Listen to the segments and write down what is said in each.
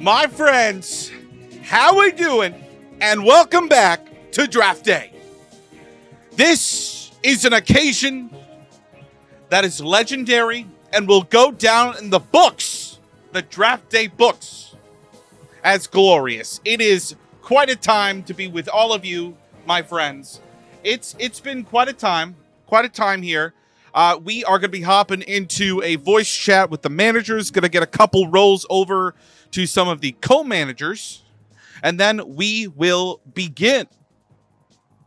My friends, how we doing? And welcome back to Draft Day. This is an occasion that is legendary and will go down in the books, the Draft Day books, as glorious. It is quite a time to be with all of you, my friends. It's been quite a time here. We are going to be hopping into a voice chat with the managers, going to get a couple rolls over to some of the co-managers, and then we will begin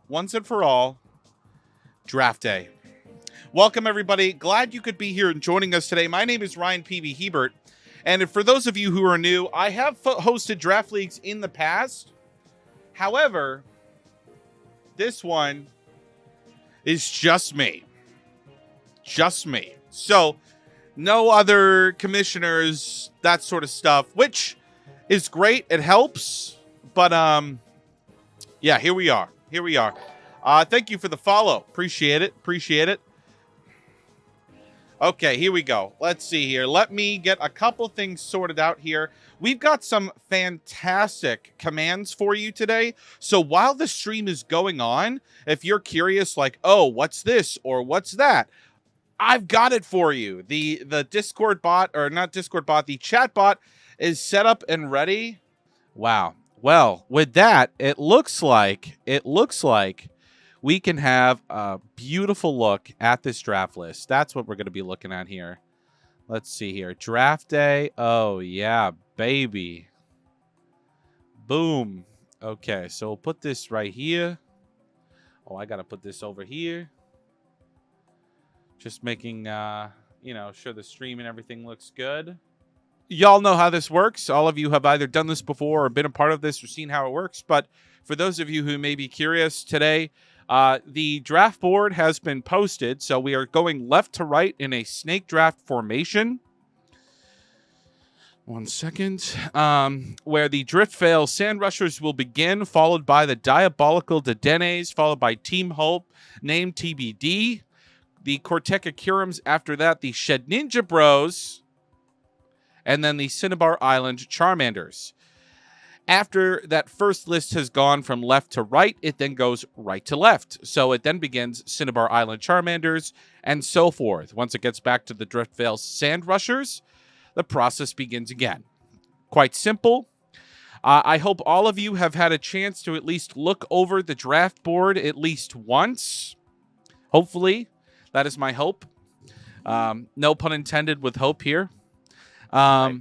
once and for all Draft Day. Welcome, everybody. Glad you could be here and joining us today. My name is Ryan P.B. Hebert, and for those of you who are new, I have hosted draft leagues in the past. However, this one is just me. Just me. So, no other commissioners, that sort of stuff, which is great. It helps. But, yeah, here we are. Thank you for the follow. Appreciate it. Okay, here we go. Let's see here. Let me get a couple things sorted out here. We've got some fantastic commands for you today. So while the stream is going on, if you're curious, like, oh, what's this or what's that? I've got it for you. The Discord bot, or not Discord bot, the chat bot is set up and ready. Wow. Well, with that, it looks like we can have a beautiful look at this draft list. That's what we're going to be looking at here. Let's see here. Draft day. Oh, yeah, baby. Boom. Okay, so we'll put this right here. Oh, I got to put this over here. Just making, sure the stream and everything looks good. Y'all know how this works. All of you have either done this before or been a part of this or seen how it works. But for those of you who may be curious today, the draft board has been posted. So we are going left to right in a snake draft formation. 1 second. Where the Drift Fail Sand Rushers will begin, followed by the Diabolical Dedenes, followed by Team Hope, named TBD. The Corteca Curums after that, the Shed Ninja Bros, and then the Cinnabar Island Charmanders. After that first list has gone from left to right, it then goes right to left. So it then begins Cinnabar Island Charmanders and so forth. Once it gets back to the Driftveil Sand Rushers, the process begins again. Quite simple. I hope all of you have had a chance to at least look over the draft board at least once. Hopefully. That is my hope. No pun intended with hope here. But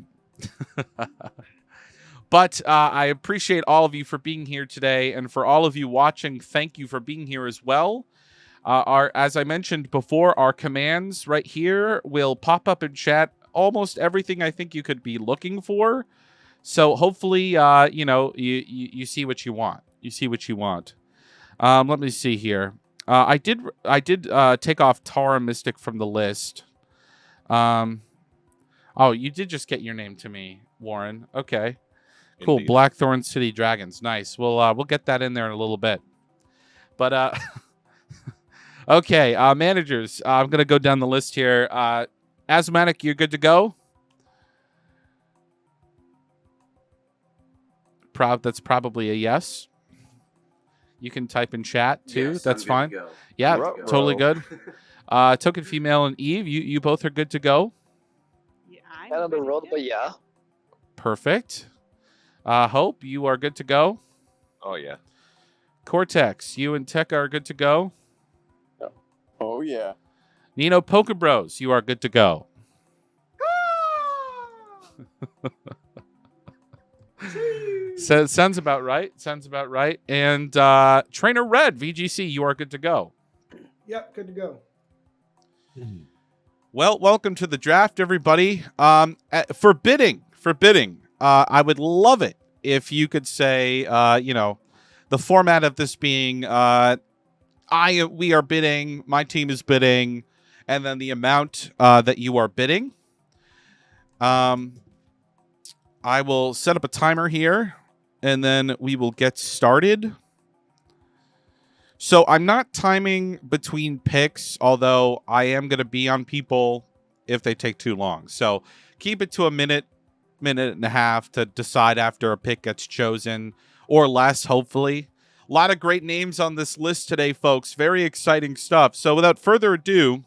I appreciate all of you for being here today. And for all of you watching, thank you for being here as well. As I mentioned before, our commands right here will pop up in chat. Almost everything I think you could be looking for. So hopefully, you see what you want. Let me see here. I did take off Tara Mystic from the list. Oh, you did just get your name to me, Warren. Okay, cool. Indeed. Blackthorn City Dragons, nice. We'll get that in there in a little bit. But okay, managers. I'm gonna go down the list here. Asthmatic, you're good to go. That's probably a yes. You can type in chat too. Yes, that's fine. Yeah, totally good. Token Female and Eve, you both are good to go. Yeah, I'm on the road, but yeah. Perfect. Hope, you are good to go. Oh yeah. Cortex, you and Tekka are good to go. Oh yeah. Nino Pokebros, you are good to go. So sounds about right. And Trainer Red, VGC, you are good to go. Yep, good to go. Well, welcome to the draft, everybody. For bidding, I would love it if you could say, the format of this being, we are bidding, my team is bidding, and then the amount that you are bidding. I will set up a timer here, and then we will get started. So I'm not timing between picks, although I am going to be on people if they take too long. So keep it to a minute minute and a half to decide after a pick gets chosen, or less, hopefully. A lot of great names on this list today, folks. Very exciting stuff. So without further ado,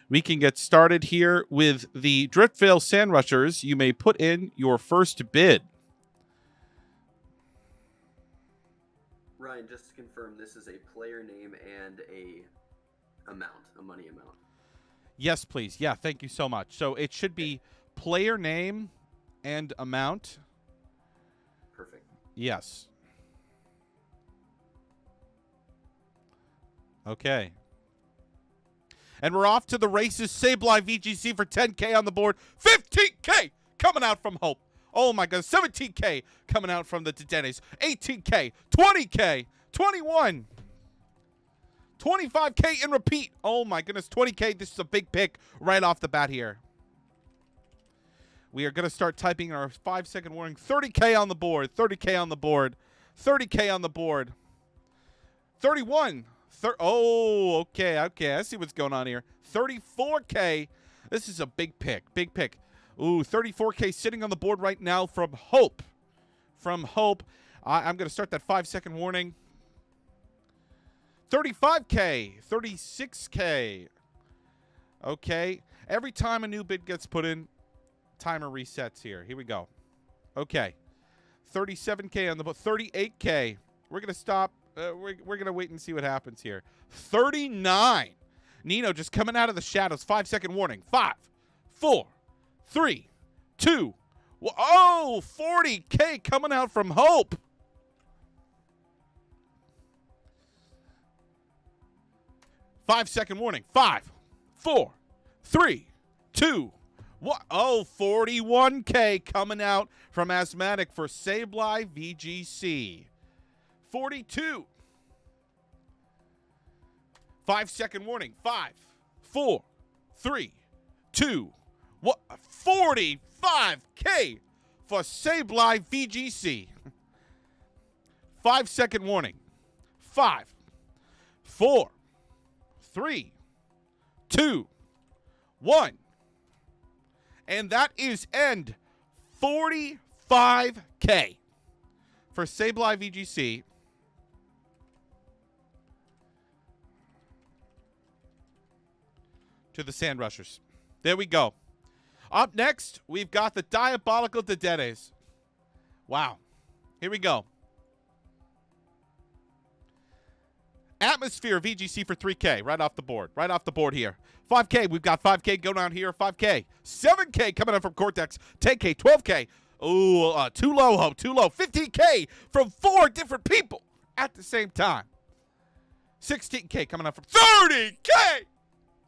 we can get started here with the Driftvale Sand Rushers. You may put in your first bid. Ryan, just to confirm, this is a player name and a money amount. Yes, please. Yeah, thank you so much. So it should be player name and amount. Perfect. Yes. Okay. And we're off to the races. Sableye VGC for 10K on the board. 15K coming out from Hope. Oh my God. 17K coming out from the Dedenes. 18K. 20K. 21. 25K in repeat. Oh my goodness. 20K. This is a big pick right off the bat here. We are going to start typing our 5-second warning. 30K on the board. 30K on the board. 30K on the board. 31. Oh, okay. I see what's going on here. 34K. This is a big pick. Big pick. Ooh, 34K sitting on the board right now from Hope. From Hope. I'm going to start that 5-second warning. 35K. 36K. Okay. Every time a new bid gets put in, timer resets here. Here we go. Okay. 37K on the board. 38K. We're going to stop. We're going to wait and see what happens here. 39. Nino just coming out of the shadows. 5-second warning. 5, 4, 3, 2. Oh, 40K coming out from Hope. Five-second warning. 5, 4, 3, 2. What? Oh, 41K coming out from Asthmatic for Sableye VGC. 42. 5-second warning. 5, 4, 3, 2. What? 45K for Sableye VGC. 5-second warning. 5, 4, 3, 2, 1. And that is end. 45K for Sableye VGC. To the Sand Rushers. There we go. Up next, we've got the Diabolical Dedenes. Wow. Here we go. Atmosphere VGC for 3K. Right off the board. Right off the board here. 5K. We've got 5K go down here. 5K. 7K coming up from Cortex. 10K. 12K. Ooh, too low, Hope. Too low. 15K from 4 different people at the same time. 16K coming up from 30K.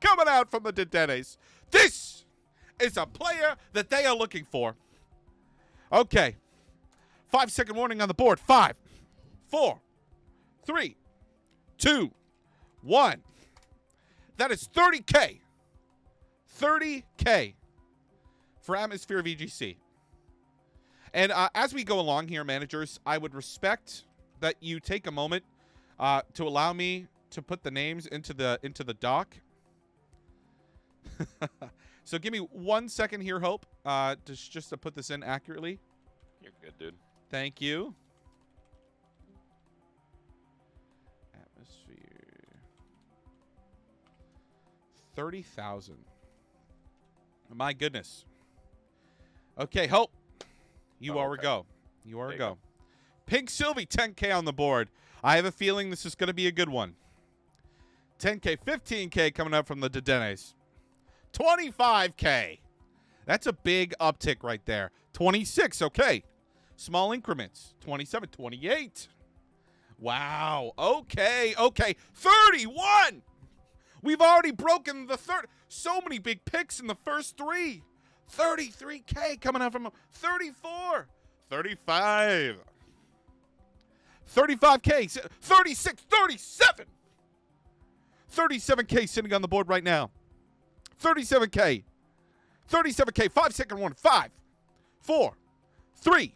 Coming out from the Dedenes. This is a player that they are looking for. Okay. 5-second warning on the board. 5, 4, 3, 2, 1. That is 30K. 30K for Atmosphere VGC. And as we go along here, managers, I would respect that you take a moment to allow me to put the names into the doc. So give me 1 second here, Hope, just to put this in accurately. You're good, dude. Thank you. Atmosphere. 30,000. My goodness. Okay, Hope. You are a go. You are a go. Pink Sylvie, 10K on the board. I have a feeling this is going to be a good one. 10K, 15K coming up from the Dedenes. 25K. That's a big uptick right there. 26, okay. Small increments. 27, 28. Wow. Okay. 31. We've already broken the third. So many big picks in the first 3. 33K coming out from 34. 35. 35K. 36. 37. 37K sitting on the board right now. 37K. 37K. 5-second warning. 5, 4, 3,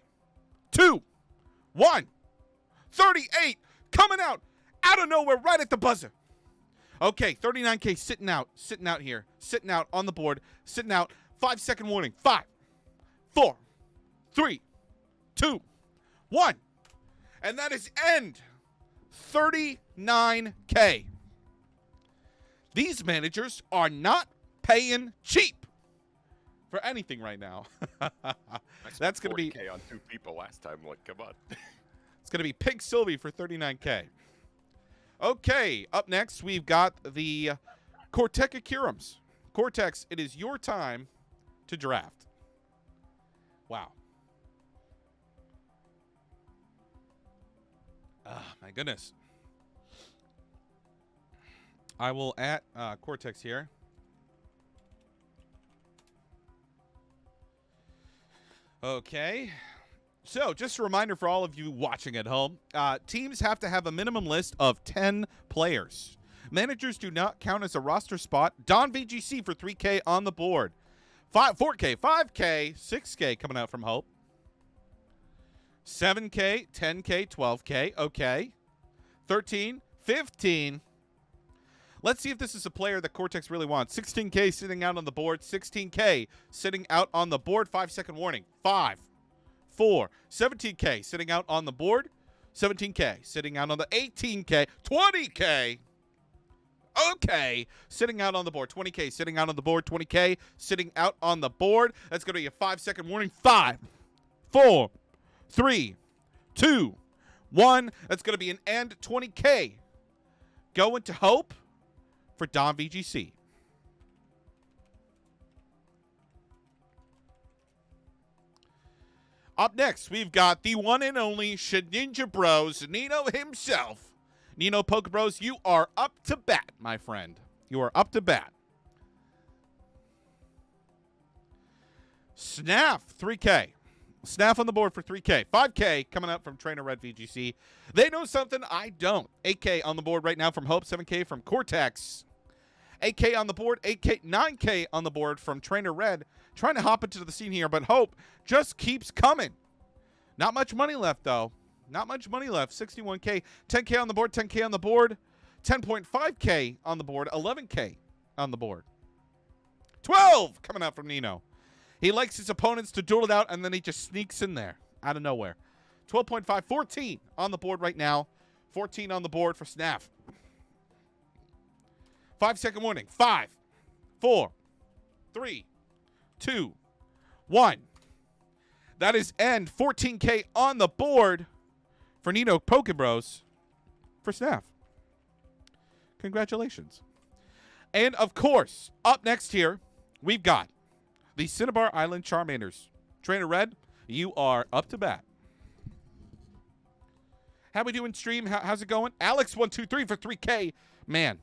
2, 1. 38 coming out of nowhere right at the buzzer. Okay, 39K sitting out here. Sitting out on the board. Sitting out. 5-second warning. 5, 4, 3, 2, 1. And that is end 39K. These managers are not paying cheap for anything right now. That's going to be $40K on 2 people last time. Like, come on. It's going to be Pig Sylvie for 39K. Okay, up next, we've got the Corteca Curums. Cortex, it is your time to draft. Wow. My goodness. I will add Cortex here. Okay. So, just a reminder for all of you watching at home, teams have to have a minimum list of 10 players. Managers do not count as a roster spot. Don VGC for 3K on the board. 4K, 5K, 6K coming out from Hope. 7K, 10K, 12K. Okay. 13, 15. Let's see if this is a player that Cortex really wants. 16K sitting out on the board. 16K sitting out on the board. 5-second warning. 5, 4, 17K sitting out on the board. 17K sitting out on the 18K. 20K. Okay. Sitting out on the board. 20K sitting out on the board. 20K sitting out on the board. That's going to be a 5-second warning. 5, 4, 3, 2, 1. That's going to be an end. 20K going to Hope for Don VGC. Up next, we've got the one and only Ninja Bros, Nino himself. Nino Poke Bros, you are up to bat, my friend. You are up to bat. Snaff, 3K. Snaff on the board for 3K. 5K coming out from Trainer Red VGC. They know something I don't. 8K on the board right now from Hope. 7K from Cortex. 8K on the board. 8K, 9K on the board from Trainer Red. Trying to hop into the scene here, but Hope just keeps coming. Not much money left, though. Not much money left. 61K. 10K on the board. 10K on the board. 10.5K on the board. 11K on the board. 12 coming out from Nino. He likes his opponents to duel it out, and then he just sneaks in there out of nowhere. 12.5, 14 on the board right now. 14 on the board for Snaff. 5-second warning. 5, 4, 3, 2, 1. That is end. 14K on the board for Nino Poke Bros for Snaff. Congratulations. And, of course, up next here, we've got the Cinnabar Island Charmanders. Trainer Red, you are up to bat. How we doing, stream? How's it going? Alex, 1, 2, 3 for 3K. Man.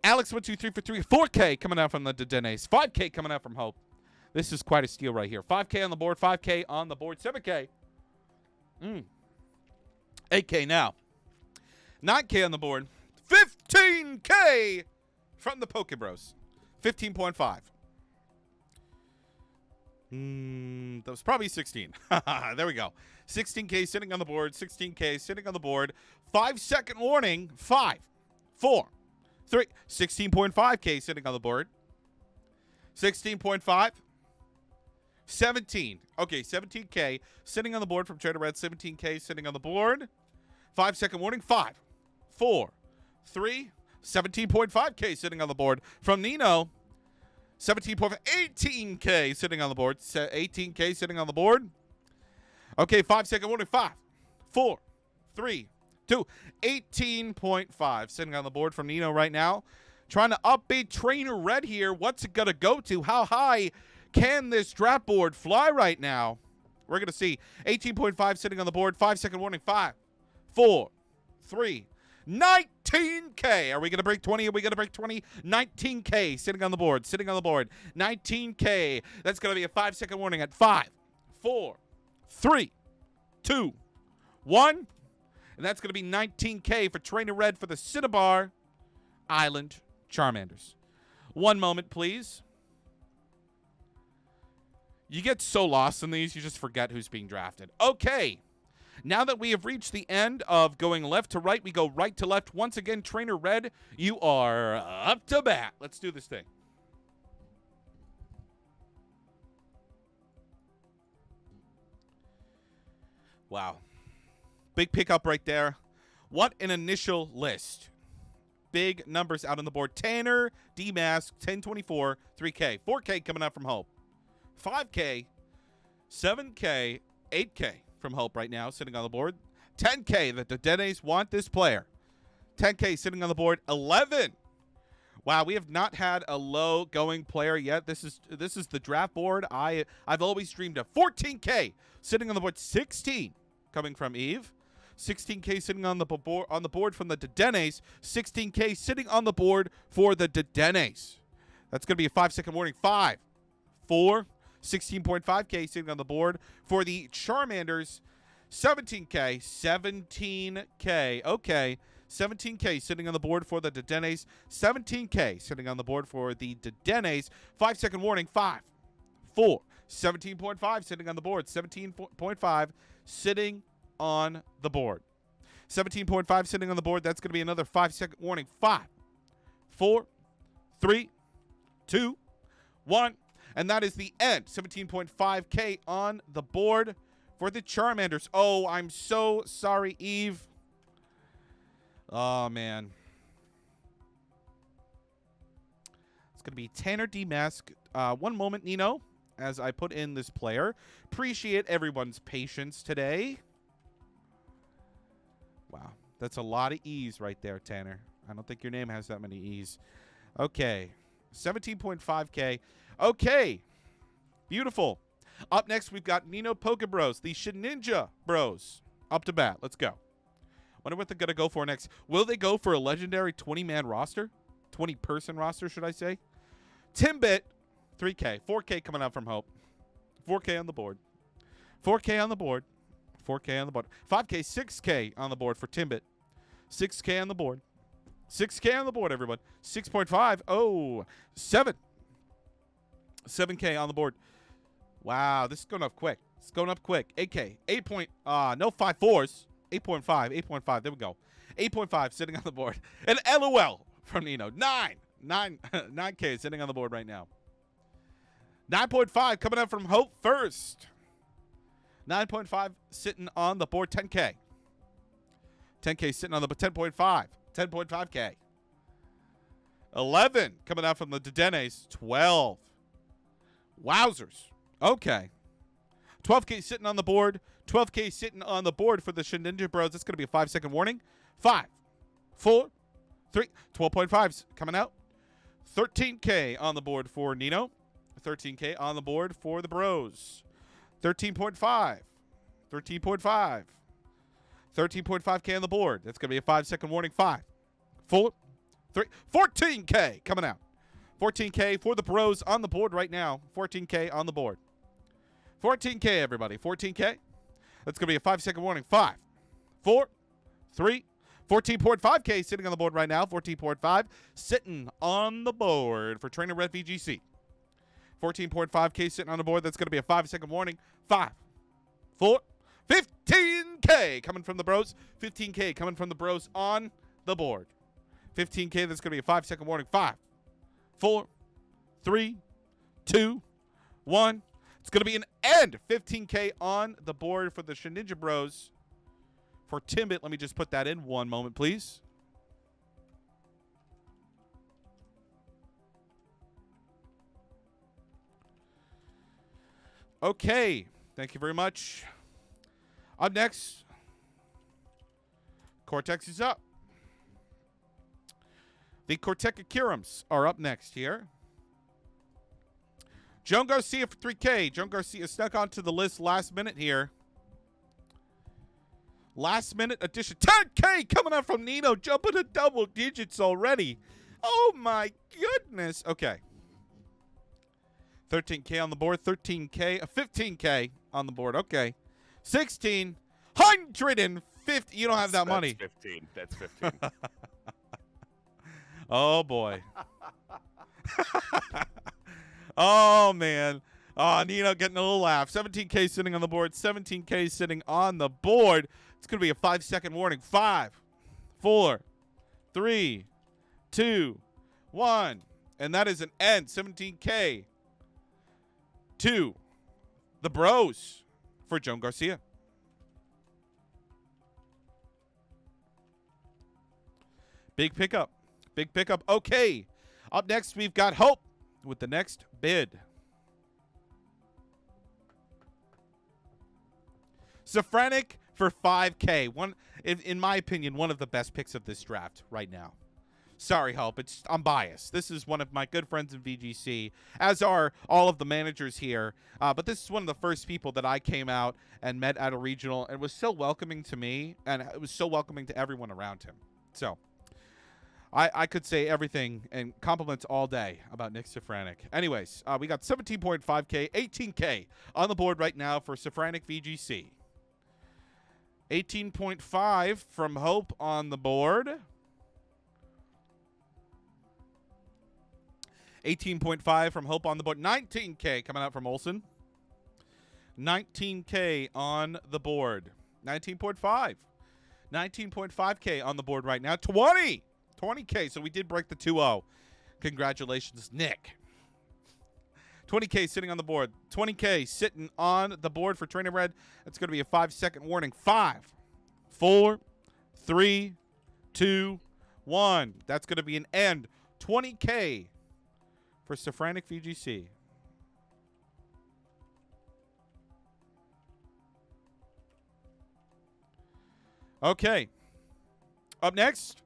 Alex, 1, 2, 3 for 3. 4K coming out from the Dedenes. 5K coming out from Hope. This is quite a steal right here. 5K on the board. 5K on the board. 7K. 8K now. 9K on the board. 15K from the Poke Bros. 15.5. That was probably 16. There we go. 16K sitting on the board. 16K sitting on the board. 5-second warning. 5, 4, 3. 16.5K sitting on the board. 16.5. 17. Okay, 17K sitting on the board from Trader Red. 17K sitting on the board. 5-second warning. 5, 4, 3. 17.5K sitting on the board from Nino. 17.5. 18K sitting on the board. 18K sitting on the board. Okay, 5-second warning. 5, 4, 3, 2. 18.5 sitting on the board from Nino right now. Trying to upbeat Trainer Red here. What's it going to go to? How high can this draft board fly right now? We're going to see. 18.5 sitting on the board. 5-second warning. 5, 4, 3, 19K. Are we going to break 20? Are we going to break 20? 19K sitting on the board. Sitting on the board. 19K. That's going to be a 5-second warning at 5, 4, 3, 2, 1. And that's going to be 19K for Trainer Red for the Cinnabar Island Charmanders. One moment, please. You get so lost in these, you just forget who's being drafted. Okay. Now that we have reached the end of going left to right, we go right to left. Once again, Trainer Red, you are up to bat. Let's do this thing. Wow. Big pickup right there. What an initial list. Big numbers out on the board. Tanner, D-Mask, 1024, 3K. 4K coming out from Hope. 5K, 7K, 8K from Hope right now sitting on the board. 10K, the Dedenes want this player. 10K sitting on the board. 11. Wow, we have not had a low going player yet. This is the draft board I've always dreamed of. 14K sitting on the board. 16 coming from Eve. 16K sitting on the board from the Dedenes. 16K sitting on the board for the Dedenes. That's going to be a 5-second warning. 5, 4, 16.5K sitting on the board for the Charmanders. 17K, 17K. Okay, 17K sitting on the board for the Dedenes. 17K sitting on the board for the Dedenes. 5-second warning. 5, 4, 17.5 sitting on the board. 17.5 sitting on the board. 17.5 sitting on the board. That's going to be another 5-second warning. 5, 4, 3, 2, 1. And that is the end. 17.5K on the board for the Charmanders. Oh, I'm so sorry, Eve. Oh, man. It's going to be Tanner D-Mask. One moment, Nino, as I put in this player. Appreciate everyone's patience today. Wow, that's a lot of E's right there, Tanner. I don't think your name has that many E's. Okay, 17.5K. Okay, beautiful. Up next, we've got Nino Poke Bros, the Ninja Bros. Up to bat. Let's go. Wonder what they're going to go for next. Will they go for a legendary 20-man roster? 20-person roster, should I say? Timbit, 3K. 4K coming out from Hope. 4K on the board. 4K on the board. 4K on the board. 5K, 6K on the board for Timbit. 6K on the board. 6K on the board, everyone. 6.5. Oh, 7. 7K on the board. Wow, this is going up quick. It's going up quick. 8K. 8 point, no 5 4s. 8.5. 8.5. There we go. 8.5 sitting on the board. And LOL from Nino. 9K sitting on the board right now. 9.5 coming out from Hope first. 9.5 sitting on the board. 10K. 10K sitting on the board. 10.5. 10.5K. 11 coming out from the Dedenes. 12. Wowzers. Okay. 12K sitting on the board. 12K sitting on the board for the Ninja Bros. That's going to be a 5-second warning. 5, 4, 3. 12.5's coming out. 13K on the board for Nino. 13K on the board for the Bros. 13.5. 13.5. 13.5K on the board. That's going to be a 5-second warning. 5, 4, 3. 14K coming out. 14K for the Bros on the board right now. 14K on the board. 14K, everybody. 14K. That's going to be a 5-second warning. 5, 4, 3. 14.5K sitting on the board right now. 14.5 sitting on the board for Trainer Red VGC. 14.5K sitting on the board. That's going to be a 5-second warning. 5, 4, 15K coming from the Bros. 15K coming from the Bros on the board. 15K, that's going to be a 5-second warning. 5, 4, 3, 2, 1. It's going to be an end. 15K on the board for the Ninja Bros. For Timbit, let me just put that in. One moment, please. Okay. Thank you very much. Up next, Cortex is up. The Corteca Kirums are up next here. Joan Garcia for 3K. Joan Garcia snuck onto the list last minute here. Last minute addition. 10K coming out from Nino. Jumping to double digits already. Oh my goodness. Okay. 13K on the board. 13K. 15K on the board. Okay. 1,650. You don't have that money. That's 15. That's 15. Oh boy. Oh man. Oh, Nino getting a little laugh. 17K sitting on the board. 17K sitting on the board. It's going to be a 5-second warning. 5, 4, 3, 2, 1. And that is an end. 17K to the Bros for Joan Garcia. Big pickup. Big pickup. Okay. Up next, we've got Hope with the next bid. Safranic for 5K. In my opinion, one of the best picks of this draft right now. Sorry, Hope. I'm biased. This is one of my good friends in VGC, as are all of the managers here. But this is one of the first people that I came out and met at a regional, and was so welcoming to me, and it was so welcoming to everyone around him. So I could say everything and compliments all day about Nick Safranic. Anyways, we got 17.5K, 18K on the board right now for Safranic VGC. 18.5 from Hope on the board. 18.5 from Hope on the board. 19K coming out from Olsen. 19K on the board. 19.5. 19.5K on the board right now. 20K. So we did break the 2-0. Congratulations, Nick. 20K sitting on the board. 20K sitting on the board for Trainer Red. That's going to be a 5-second warning. 5, 4, 3, 2, 1. That's going to be an end. 20K for Safranic VGC. Okay. Up next,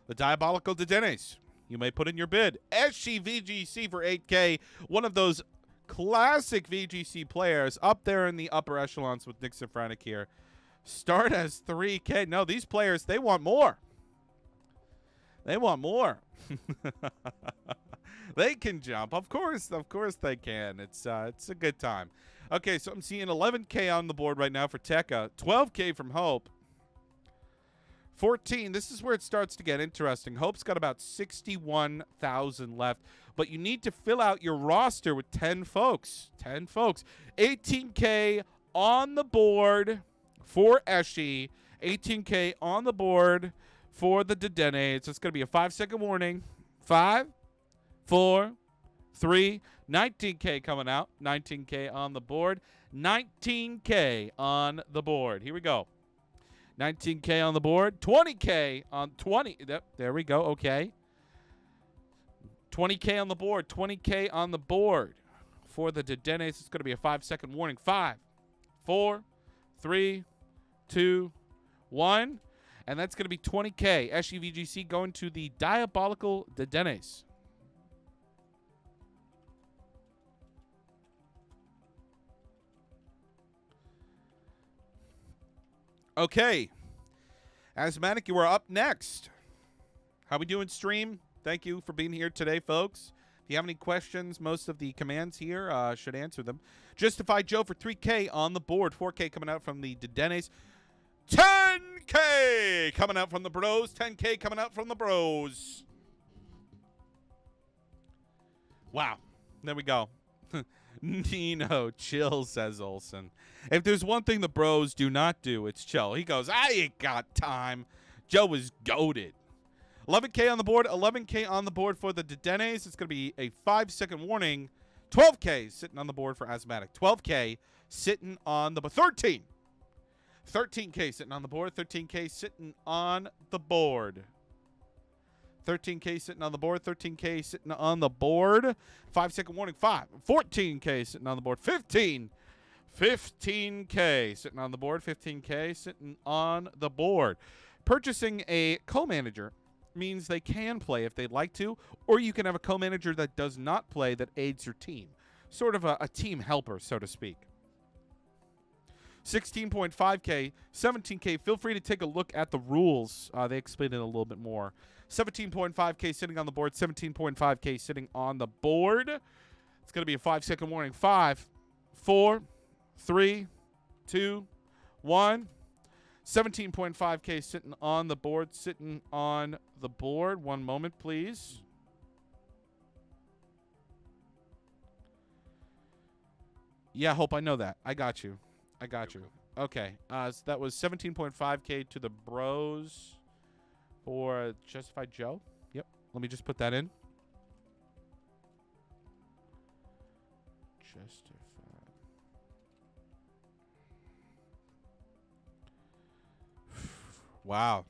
the Diabolical Dedenes. You may put in your bid. SG VGC for 8K. One of those classic VGC players up there in the upper echelons with Nick Safranic here. Start as 3K. No, these players, they want more. They want more. They can jump. Of course they can. It's a good time. Okay, so I'm seeing 11K on the board right now for Tekka. 12K from Hope. 14. This is where it starts to get interesting. Hope's got about 61,000 left, but you need to fill out your roster with 10 folks. 10 folks. 18K on the board for Eshi. 18K on the board for the Dedenes. So it's going to be a 5-second warning. 5, 4, 3, 19K coming out. 19K on the board. 19K on the board. Here we go. 19K on the board. 20K on 20. There we go. Okay. 20K on the board. 20K on the board for the Dedenes. It's going to be a 5-second warning. 5, 4, 3, 2, 1. And that's going to be 20K. SUVGC going to the Diabolical Dedenes. Okay. Asthmatic, you are up next. How we doing, stream? Thank you for being here today, folks. If you have any questions, most of the commands here should answer them. Justify Joe for 3K on the board. 4K coming out from the Dedenes. 10K coming out from the Bros. 10K coming out from the Bros. Wow. There we go. Nino, chill, says Olsen. If there's one thing the Bros do not do, it's chill. He goes, I ain't got time. Joe is goated. 11K on the board. 11K on the board for the Dedenes. It's going to be a 5-second warning. 12K sitting on the board for Asthmatic. 12K sitting on the board. 13. 13K sitting on the board. 13K sitting on the board. 13K sitting on the board. 13K sitting on the board. 5-second warning. 5. 14K sitting on the board. 15. 15K sitting on the board. 15K sitting on the board. Purchasing a co-manager means they can play if they'd like to, or you can have a co-manager that does not play that aids your team. Sort of a team helper, so to speak. 16.5K, 17K. Feel free to take a look at the rules. They explain it a little bit more. 17.5K sitting on the board. 17.5K sitting on the board. It's going to be a 5-second warning. 5, 4, 3, 2, 1. 17.5K sitting on the board. Sitting on the board. One moment, please. Yeah, Hope, I know that. I got you. I got you. Okay. So that was 17.5K to the Bros for Justified Joe. Yep. Let me just put that in. Justified. Wow.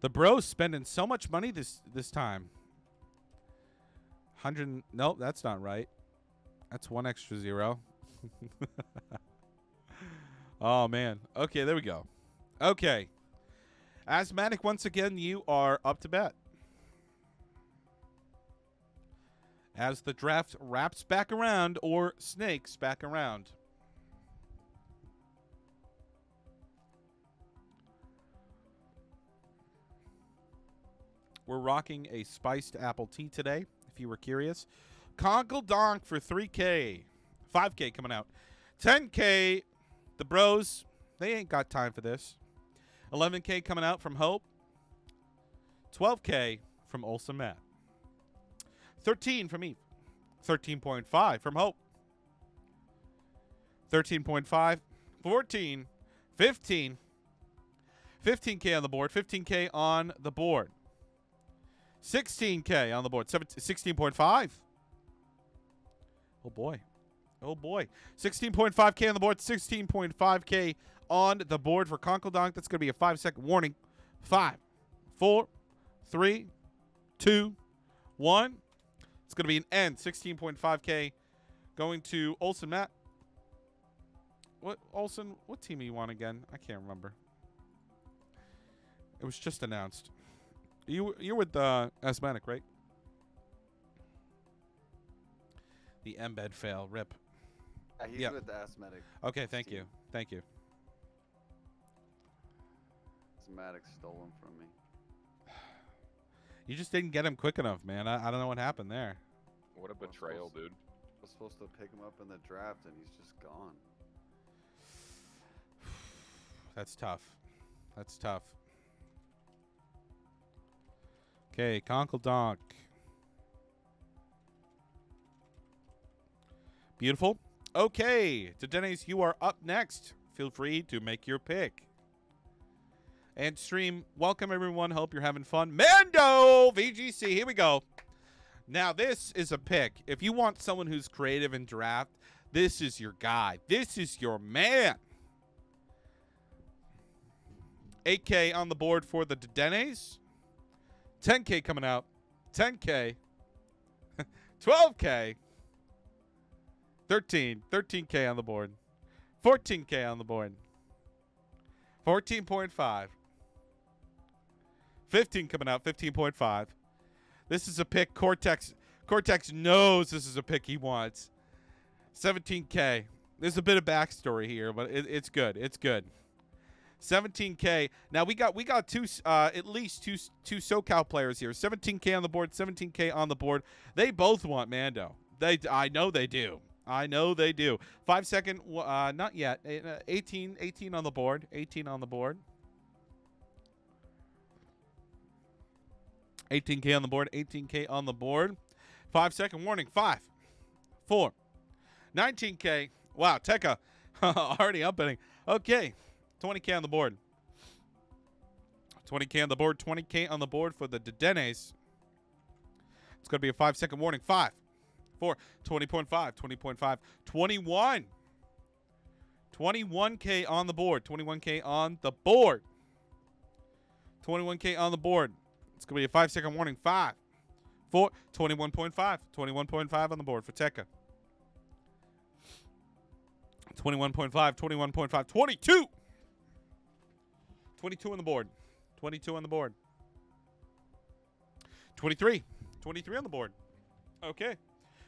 The bros spending so much money this time. 100. Nope, that's not right. That's one extra zero. Oh, man. Okay, there we go. Okay. Asthmatic, once again, you are up to bat. As the draft wraps back around or snakes back around. We're rocking a spiced apple tea today, if you were curious. Conkle Donk for 3K. 5K coming out. 10K, the bros, they ain't got time for this. 11K coming out from Hope. 12K from Olsen Matt. 13 from Eve. 13.5 from Hope. 13.5. 14. 15. 15K on the board. 15K on the board. 16K on the board. 16.5. Oh, boy. Oh, boy. 16.5K on the board. 16.5K on the board for Conkle Donk. That's going to be a 5-second warning. 5, 4, 3, 2, 1. It's going to be an end. 16.5K going to Olsen Matt. What, Olsen, what team are you on again? I can't remember. It was just announced. You're with Asthmatic, right? The embed fail. Rip. He's with the Asthmatic. Okay, thank you. Thank you. Asthmatic stole him from me. You just didn't get him quick enough, man. I don't know what happened there. What a betrayal, dude. I was supposed to pick him up in the draft, and he's just gone. That's tough. That's tough. Okay, Conkle Donk. Beautiful. Okay, Dennis, you are up next. Feel free to make your pick. And stream, welcome everyone. Hope you're having fun. Mando VGC, here we go. Now, this is a pick. If you want someone who's creative in draft, this is your guy. This is your man. 8K on the board for the Dennis. 10K coming out. 10K. 12K. 13K on the board. 14K on the board. 14.5. 15 coming out. 15.5. This is a pick Cortex knows this is a pick he wants. 17K. There's a bit of backstory here, but it's good. It's good. 17K. Now we got two at least two SoCal players here. 17K on the board, 17K on the board. They both want Mando. I know they do. I know they do. 5 second not yet. 18 on the board. 18 on the board. 18K on the board. 18K on the board. 5 second warning. 5, 4, 19K. Wow, Tekka already upping. Okay. 20K on the board. 20K on the board. 20K on the board for the Dennis. It's going to be a 5 second warning. 5, 4, 20.5, 20.5, 21. 21K on the board. 21K on the board. 21K on the board. It's going to be a 5 second warning. 5, 4, 21.5. 21.5 on the board for Tekka. 21.5, 21.5, 22. 22 on the board. 22 on the board. 23. 23 on the board. Okay.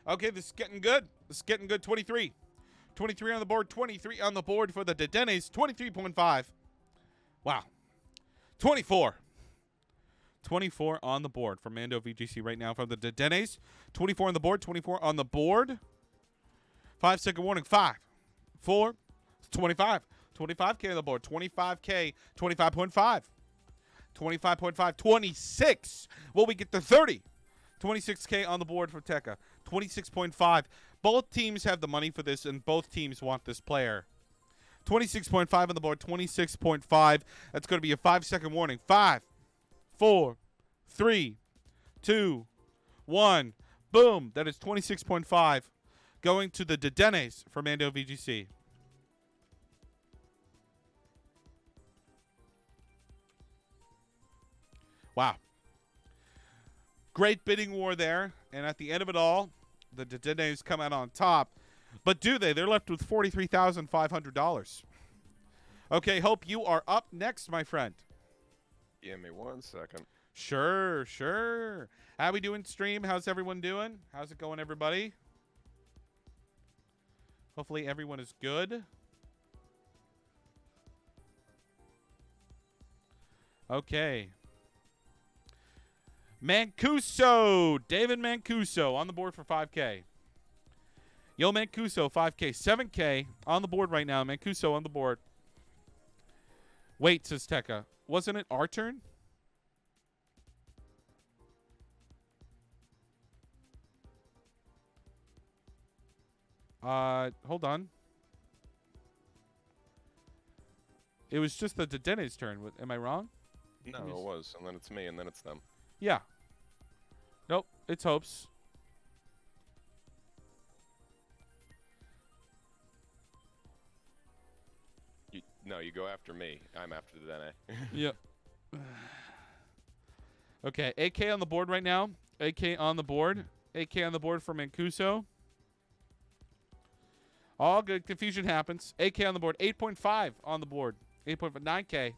Okay, this is getting good. This is getting good. 23. 23 on the board. 23 on the board for the Dennis. 23.5. Wow. 24. 24 on the board for Mando VGC right now for the Dennis. 24 on the board. 24 on the board. 5 second warning. 5, 4, 25. 25K on the board. 25K. 25.5. 25.5. 26. Will we get to 30? 26K on the board for Tekka. 26.5. Both teams have the money for this, and both teams want this player. 26.5 on the board. 26.5. That's going to be a 5 second warning. 5, 4, 3, 2, 1. Boom. That is 26.5 going to the Dennis for Mando VGC. Wow. Great bidding war there. And at the end of it all, the Dedenes come out on top. But do they? They're left with $43,500. Okay, Hope, you are up next, my friend. Give me 1 second. Sure, sure. How we doing, stream? How's everyone doing? How's it going, everybody? Hopefully everyone is good. Okay. Mancuso. David Mancuso on the board for 5K. Yo, Mancuso, 5K. 7K on the board right now. Mancuso on the board. Wait, says Tekka. Wasn't it our turn? Hold on. It was just the Dedene's turn. Am I wrong? No, it was. And then it's me, and then it's them. Yeah. Nope, it's Hope's. No, you go after me. I'm after the Dene. Yep. Okay, AK on the board right now. AK on the board. AK on the board for Mancuso. All good. Confusion happens. AK on the board. 8.5 on the board. 8.5. 9K.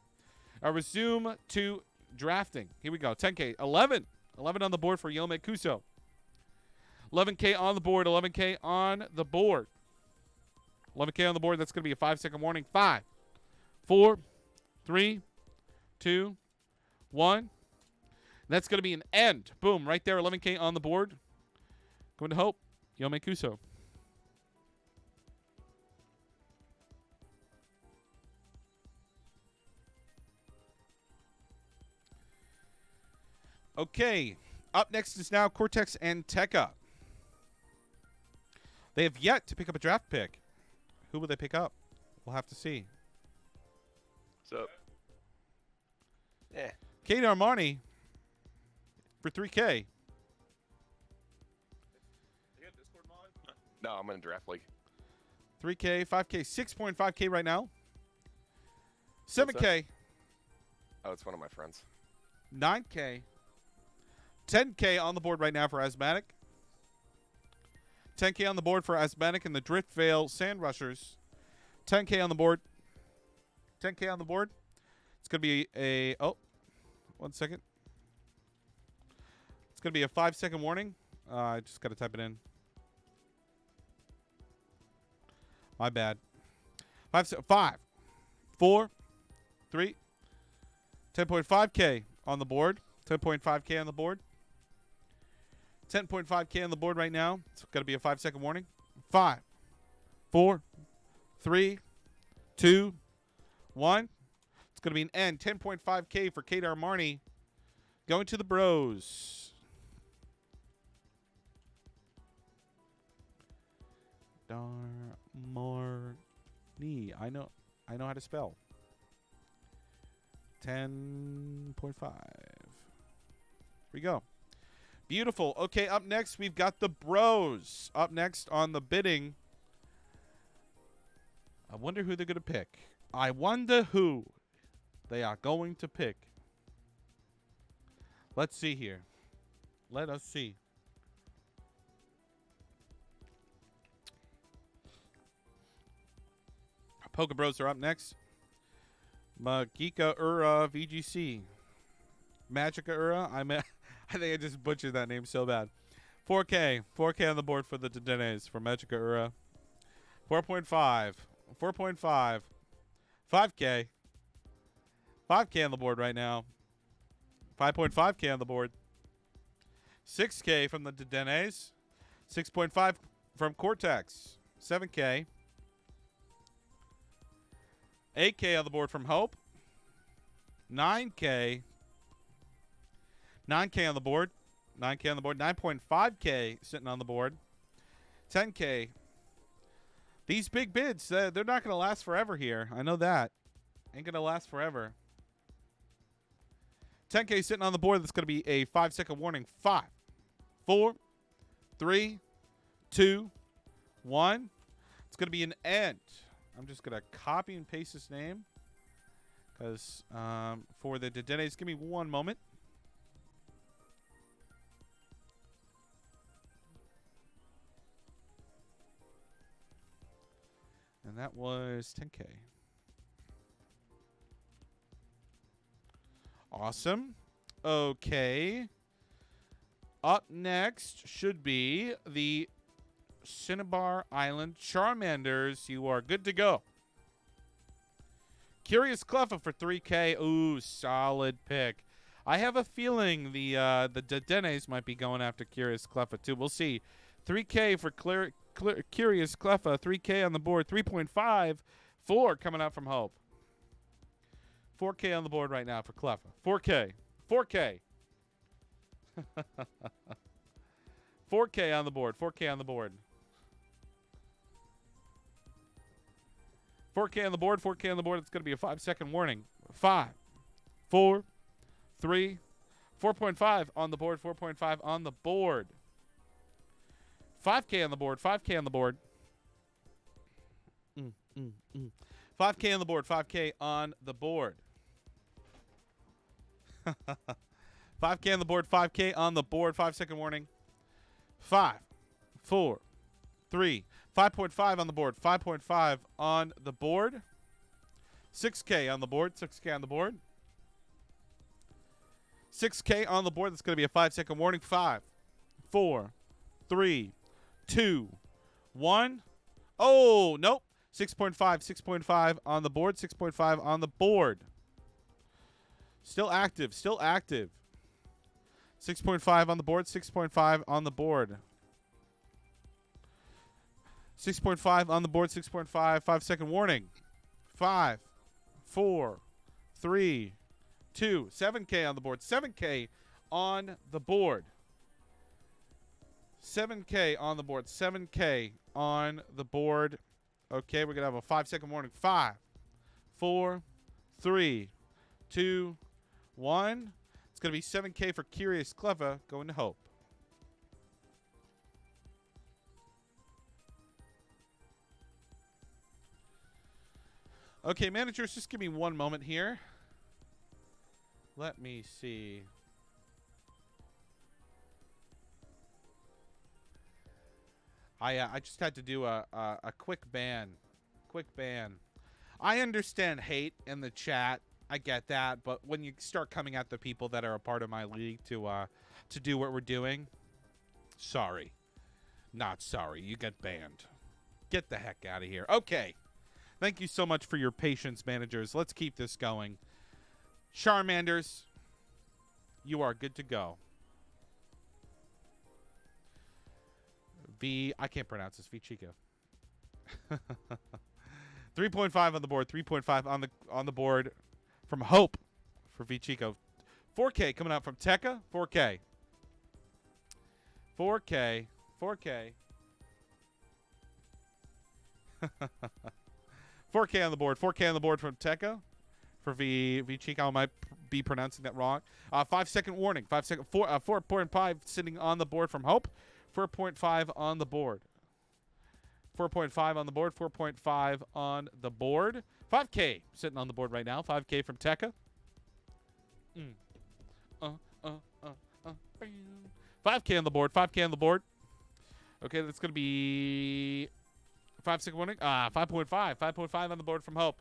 Resume to drafting. Here we go. 10K. 11. 11 on the board for Yo Mancuso. 11K on the board. 11K on the board. 11K on the board. That's going to be a 5-second warning. 5, 4, 3, 2, 1. That's going to be an end. Boom. Right there. 11K on the board. Going to Hope. Yo Mancuso. Okay. Up next is now Cortex and Tekka. They have yet to pick up a draft pick. Who will they pick up? We'll have to see. What's up? Yeah. Kate Armani for 3K. No, I'm in a draft league. 3K, 5K, 6.5K right now. 7K, Oh, it's one of my friends. 9K, 10K on the board right now for Asthmatic. 10K on the board for Asthmatic and the Driftvale Sand Rushers. 10K on the board. 10K on the board. It's going to be a... Oh, 1 second. It's going to be a 5-second warning. I just got to type it in. My bad. 5, 4, 3, 10.5K on the board. 10.5K on the board. 10.5K on the board right now. It's got to be a 5-second warning. 5, 4, 3, 2, 1. It's going to be an end. 10.5K for Kate Armani. Going to the Bros. Darmarni. I know how to spell. 10.5. Here we go. Beautiful. Okay, up next we've got the Bros. Up next on the bidding. I wonder who they're going to pick. I wonder who they are going to pick. Let's see here. Let us see. Poke Bros are up next. Magika Ura VGC. Magica Ura. I think I just butchered that name so bad. 4K. 4K on the board for the Dedenes for Magica Ura. 4.5. 4.5. 5K. 5K on the board right now. 5.5K on the board. 6K from the Dedenes. 6.5 from Cortex. 7K. 8K on the board from Hope. 9K. 9K on the board. 9K on the board. 9.5K sitting on the board. 10K. These big bids, they're not going to last forever here. I know that. Ain't going to last forever. 10K sitting on the board. That's going to be a 5-second warning. 5, 4, 3, 2, 1. It's going to be an end. I'm just going to copy and paste this name. Because for the Dedenes, give me one moment. And that was 10K. Awesome. Okay. Up next should be the Cinnabar Island Charmanders. You are good to go. Curious Cleffa for 3K. Ooh, solid pick. I have a feeling the Dedenes might be going after Curious Cleffa too. We'll see. 3K for Curious Cleffa. 3K on the board. 3.5. 4 coming out from Hope. 4K on the board right now for Cleffa. 4K. 4K. 4K on the board. 4K on the board. 4K on the board. 4K on the board. It's going to be a 5-second warning. 5, 4, 3, 4.5 on the board. 4.5 on the board. 5K on the board. 5K on the board. 5K on the board. 5K on the board. 5K on the board. 5K on the board. 5-second warning. 5, 4, 3, 5.5 on the board. 5.5 on the board. 6K on the board. 6K on the board. 6K on the board. That's going to be a 5-second warning. 5, 4, 3, 2, 1. Oh, nope. 6.5. 6.5 on the board. 6.5 on the board. Still active. Still active. 6.5 on the board. 6.5 on the board. 6.5 on the board. 6.5. 5-second warning. 5, 4, 3, 2. 7K on the board. 7K on the board. 7K on the board. 7K on the board. Okay, we're going to have a 5-second warning. 5, 4, 3, 2, 1. It's going to be 7K for Curious Cleffa going to Hope. Okay, managers, just give me one moment here. Let me see. I just had to do a quick ban. Quick ban. I understand hate in the chat. I get that, but when you start coming at the people that are a part of my league to do what we're doing, sorry. Not sorry. You get banned. Get the heck out of here. Okay. Thank you so much for your patience, managers. Let's keep this going. Charmanders, you are good to go. I can't pronounce this. Chico. 3.5 on the board. 3.5 on the board from Hope for Chico. 4K coming out from Tekka. 4K. 4K. 4K. 4K on the board. 4K on the board from Tekka for Chico. I might be pronouncing that wrong. 5-second warning. 4.5 sitting on the board from Hope. 4.5 on the board. 4.5 on the board. 4.5 on the board. 5K sitting on the board right now. 5K from Tekka. 5K on the board. 5K on the board. Okay, that's going to be 5-second warning. 5.5. 5.5 on the board from Hope.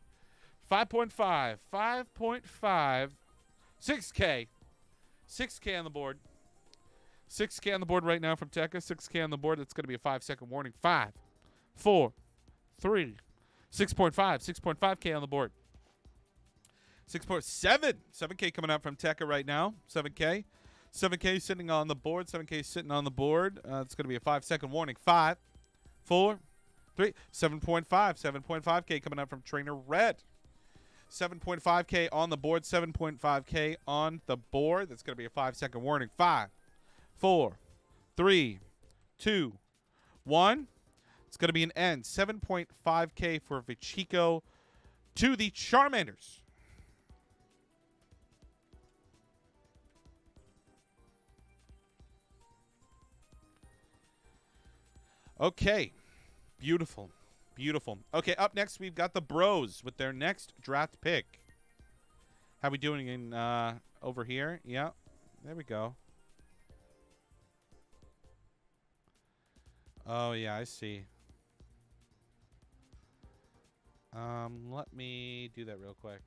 5.5. 5.5. 6K. 6K on the board. 6K on the board right now from Tekka. 6K on the board. That's going to be a 5-second warning. 5, 4, 3, 6.5. 6.5K on the board. 6.7. 7K coming out from Tekka right now. 7K. 7K sitting on the board. 7K sitting on the board. It's going to be a 5-second warning. 5, 4, 3, 7.5. 7.5K coming out from Trainer Red. 7.5K on the board. 7.5K on the board. That's going to be a 5-second warning. 5, 4, 3, 2, 1. It's going to be an end. 7.5K for Vichico to the Charmanders. Okay. Beautiful. Beautiful. Okay, up next we've got the Bros with their next draft pick. How we doing in over here? Yeah. There we go. Oh, yeah, I see. Let me do that real quick.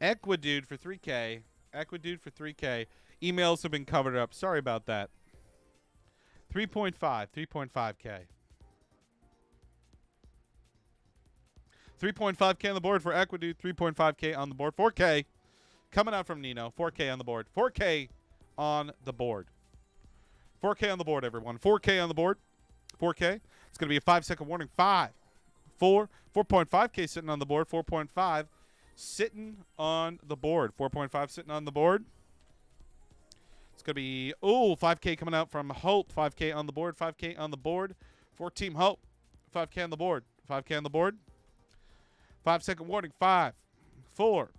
Equidude for 3K. Equidude for 3K. Emails have been covered up. Sorry about that. 3.5. 3.5K. 3.5K on the board for Equidude. 3.5K on the board. 4K coming out from Nino. 4K on the board. 4K on the board. 4K on the board, everyone. 4K on the board. 4K. It's going to be a 5-second warning. 5, 4, 4.5K sitting on the board. 4.5 sitting on the board. 4.5 sitting on the board. It's going to be, 5K coming out from Hope. 5K on the board. 5K on the board for Team Hope. 5K on the board. 5K on the board. 5-second warning. 5, 4,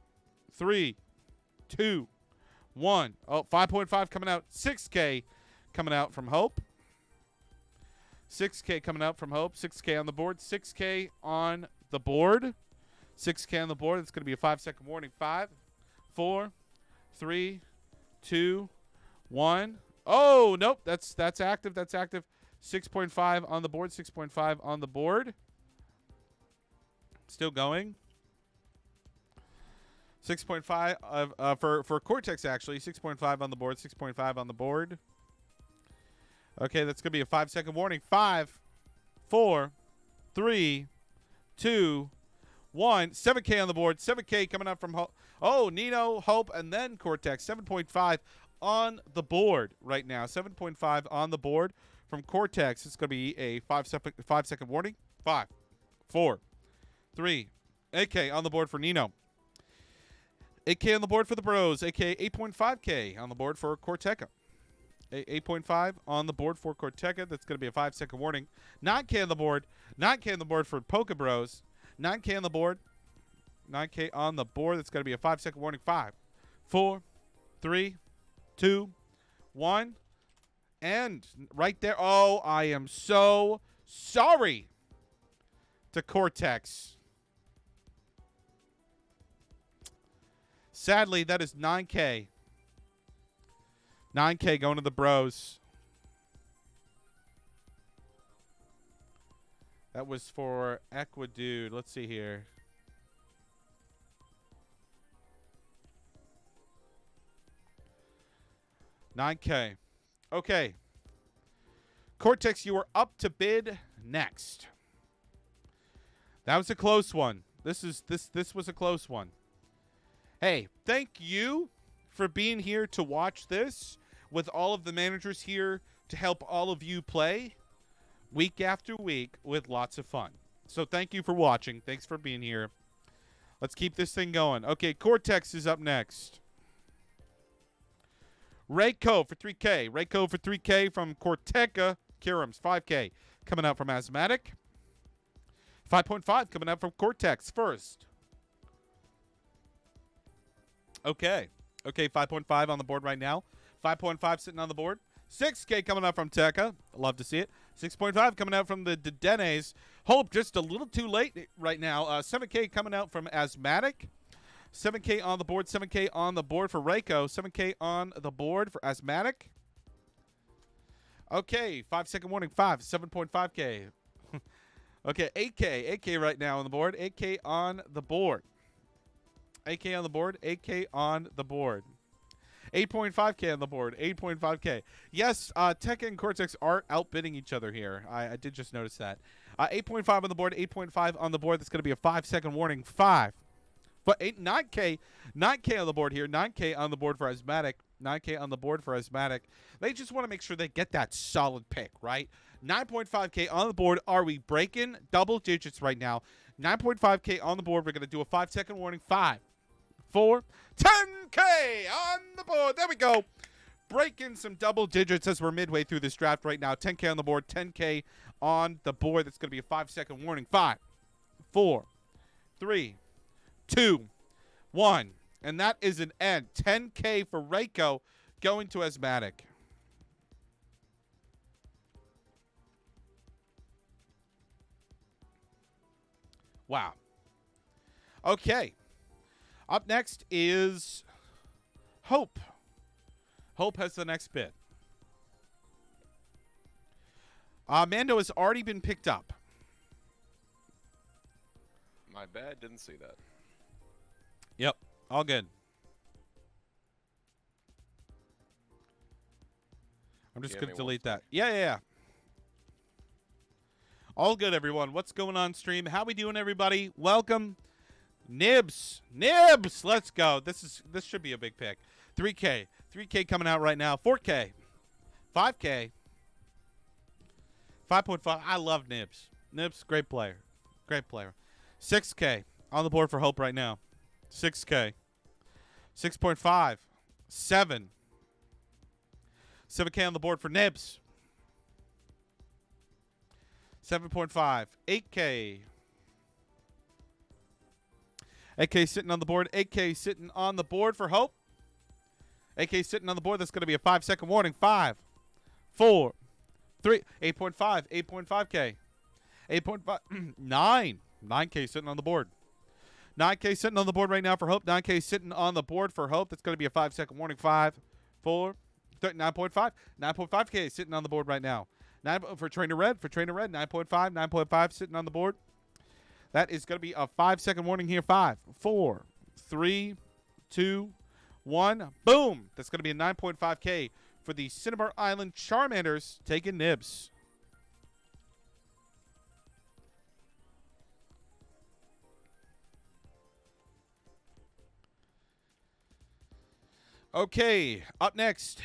3, 2, 1. 5.5 coming out. 6K coming out from Hope. 6K coming out from Hope. 6K on the board. 6K on the board. 6K on the board. It's going to be a 5-second warning. 5, 4, 3, 2, 1. Oh, nope. That's active. That's active. 6.5 on the board. 6.5 on the board. Still going. 6.5 for Cortex, actually. 6.5 on the board. 6.5 on the board. Okay, that's going to be a 5-second warning. 5, 4, 3, 2, 1. 7K on the board. 7K coming up from Nino, Hope, and then Cortex. 7.5 on the board right now. 7.5 on the board from Cortex. It's going to be a 5-second warning. 5, 4, 3. 8K on the board for Nino. 8K on the board for the Bros. AK 8.5K on the board for Corteca. 8.5 on the board for Corteca. That's going to be a 5-second warning. 9K on the board. 9K on the board for Poke Bros. 9K on the board. 9K on the board. That's going to be a 5-second warning. 5, 4, 3, 2, 1. And right there. Oh, I am so sorry to Cortex. Sadly, that is 9K. 9K going to the Bros. That was for Equidude. Let's see here. $9K. Okay. Cortex, you are up to bid next. That was a close one. This was a close one. Hey, thank you for being here to watch this with all of the managers here to help all of you play week after week with lots of fun. So thank you for watching. Thanks for being here. Let's keep this thing going. Okay, Cortex is up next. Rayco for 3K. Rayco for 3K from Corteca. Kirams, 5K. Coming out from Asthmatic. 5.5 coming out from Cortex first. Okay. Okay, 5.5 on the board right now. 5.5 sitting on the board. 6K coming out from Tekka. Love to see it. 6.5 coming out from the Dedenes. Hope just a little too late right now. 7K coming out from Asthmatic. 7K on the board. 7K on the board for Rayco. 7K on the board for Asthmatic. Okay, 5-second warning. 5, 7.5K. Okay, 8K. 8K right now on the board. 8K on the board. 8K on the board. 8K on the board. 8.5K on the board. 8.5K. Yes, Tekka and Cortex are outbidding each other here. I did just notice that. 8.5 on the board. 8.5 on the board. That's going to be a 5-second warning. 5. But 9K. 9K on the board here. 9K on the board for Asthmatic. 9K on the board for Asthmatic. They just want to make sure they get that solid pick, right? 9.5K on the board. Are we breaking double digits right now? 9.5K on the board. We're going to do a 5-second warning. 5, 4, 10K on the board. There we go. Breaking some double digits as we're midway through this draft right now. 10K on the board. 10K on the board. That's going to be a 5-second warning. 5, 4, 3, 2, 1. And that is an end. 10K for Rayco going to Asthmatic. Wow. Okay. Up next is Hope. Hope has the next bid. Mando has already been picked up. My bad, didn't see that. Yep, all good. I'm just going to delete that. Yeah. All good, everyone. What's going on, stream? How we doing, everybody? Welcome. Nibs. Let's go. This should be a big pick. 3K coming out right now. 4K. 5K. 5.5. I love Nibs. Great player. 6K on the board for Hope right now. 6K. 6.5. 7. 7K on the board for Nibs. 7.5. 8K. 8K sitting on the board. 8K sitting on the board for Hope. 8K sitting on the board. That's going to be a 5-second warning. 5, 4, 3. 8.5. 8.5K. 8.5. 9. 9K sitting on the board. 9K sitting on the board right now for Hope. 9K sitting on the board for Hope. That's going to be a 5-second warning. 5, 4, 9.5. 9.5K sitting on the board right now. 9 for Trainer Red. 9.5. 9.5 sitting on the board. That is going to be a 5-second warning here. 5, 4, 3, 2, 1. Boom. That's going to be a 9.5K for the Cinnabar Island Charmanders taking Nibs. Okay, up next,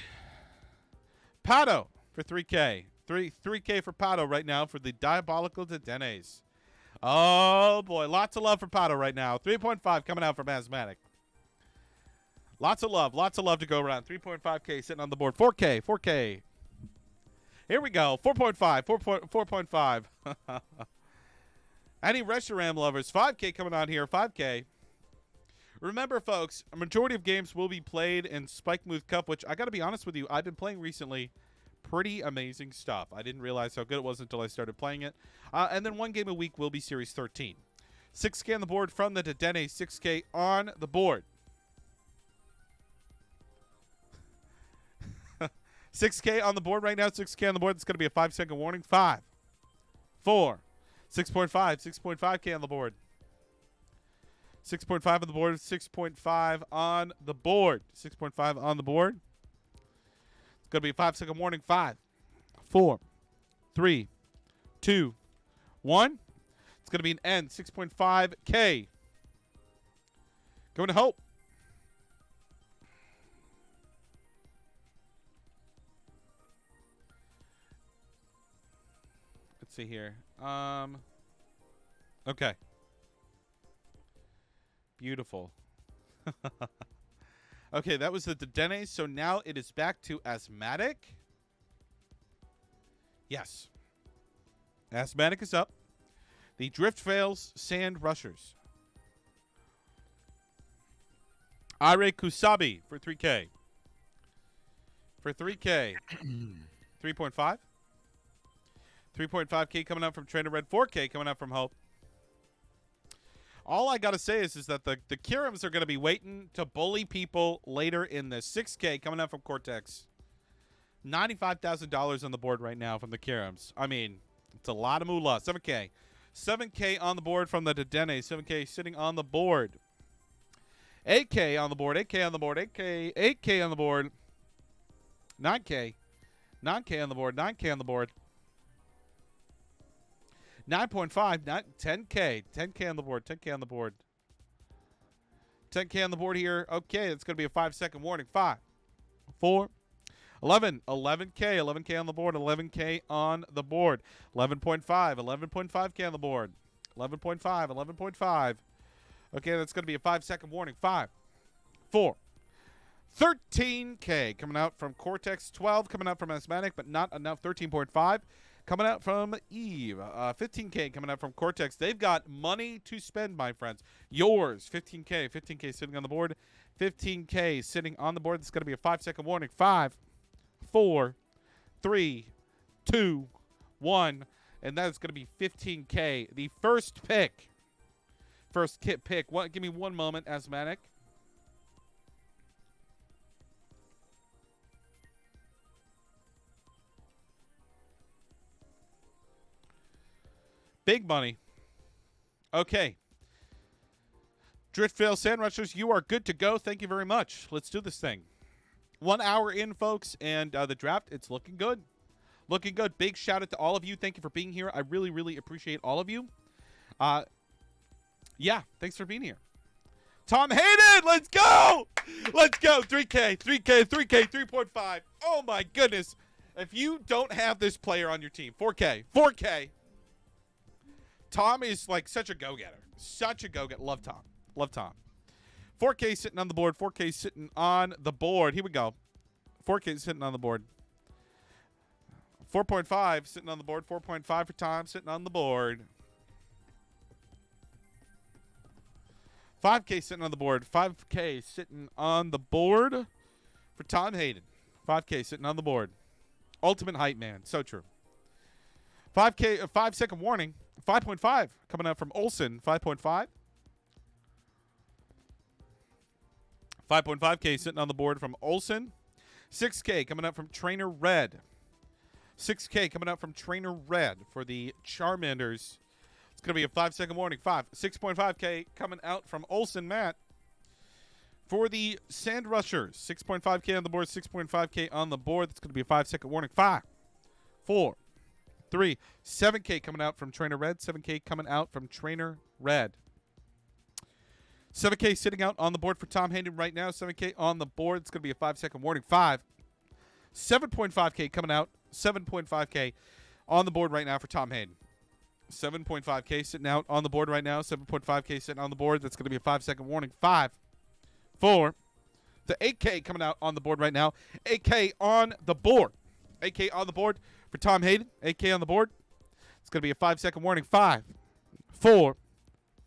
Pato for 3K. 3K for Pato right now for the Diabolical Dedenes. Oh, boy. Lots of love for Pato right now. 3.5 coming out from Asthmatic. Lots of love to go around. 3.5K sitting on the board. 4K. Here we go. 4.5. 4.5. Any Reshiram lovers? 5K coming on here. 5K. Remember, folks, a majority of games will be played in Spike Move Cup, which I got to be honest with you, I've been playing recently. Pretty amazing stuff. I didn't realize how good it was until I started playing it. And then one game a week will be Series 13. 6K on the board from the Dedenne. 6K on the board. 6K on the board right now. 6K on the board. That's going to be a 5-second warning. 5, 4, 6.5. 6.5K on the board. 6.5 on the board. 6.5 on the board. 6.5 on the board. It's going to be a 5-second warning. 5, 4, 3, 2, 1. It's going to be an end. 6.5K. Going to Hope. Let's see here. Okay. Beautiful. Okay, that was the Dedenne. So now it is back to Asthmatic. Yes. Asthmatic is up. The Drift Fails Sand Rushers. Ire Kusabi for 3K. For 3K. 3.5. 3.5K coming out from Trainer Red. 4K coming out from Hope. All I got to say is that the Kirams are going to be waiting to bully people later in this. 6K coming out from Cortex. $95,000 on the board right now from the Kirams. I mean, it's a lot of moolah. 7K. 7K on the board from the Dedenne. 7K sitting on the board. 8K on the board. 8K on the board. 8K. 8K on the board. 9K. 9K on the board. 9K on the board. 9.5, 10K. 10K on the board. 10K on the board. 10K on the board here. Okay, it's going to be a 5-second warning. 5, 4, 11. 11K. 11K on the board. 11K on the board. 11.5. 11.5K on the board. 11.5. 11.5. Okay, that's going to be a 5-second warning. 5, 4, 13K coming out from Cortex. 12 coming out from Asthmatic, but not enough. 13.5. Coming out from Eve. 15K coming out from Cortex. They've got money to spend, my friends. Yours. 15K. 15K sitting on the board. 15K sitting on the board. This is going to be a 5-second warning. 5, 4, 3, 2, 1. And that is going to be 15K. The first pick first pick. Give me one moment, Asthmatic. Big money. Okay. Driftveil Sand Rushers, you are good to go. Thank you very much. Let's do this thing. 1 hour in, folks, and the draft, it's looking good. Looking good. Big shout out to all of you. Thank you for being here. I really, really appreciate all of you. Yeah, thanks for being here. Tom Hayden, let's go! Let's go. 3K, 3K, 3K, 3.5. Oh, my goodness. If you don't have this player on your team, 4K, 4K. Tom is like such a go-getter. Such a go-getter. Love Tom. Love Tom. 4K sitting on the board. 4K sitting on the board. Here we go. 4K sitting on the board. 4.5 sitting on the board. 4.5 for Tom sitting on the board. 5K sitting on the board. 5K sitting on the board for Tom Hayden. 5K sitting on the board. Ultimate hype man. So true. 5K, 5-second warning. 5.5 coming out from Olsen. 5.5. 5.5K sitting on the board from Olsen. 6K coming out from Trainer Red. 6K coming out from Trainer Red for the Charmanders. It's going to be a 5-second warning. 6.5K coming out from Olsen Matt. For the Sand Rushers, 6.5K on the board, 6.5K on the board. That's going to be a 5-second warning. 5, 4, 3, 7K coming out from Trainer Red. 7K coming out from Trainer Red. 7K sitting out on the board for Tom Hayden right now. 7K on the board. It's going to be a 5-second warning. 5. 7.5K coming out. 7.5K on the board right now for Tom Hayden. 7.5K sitting out on the board right now. 7.5K sitting on the board. That's going to be a 5-second warning. 5, 4. The 8K coming out on the board right now. 8K on the board. 8K on the board for Tom Hayden. 8K on the board. It's going to be a 5-second warning. 5, 4,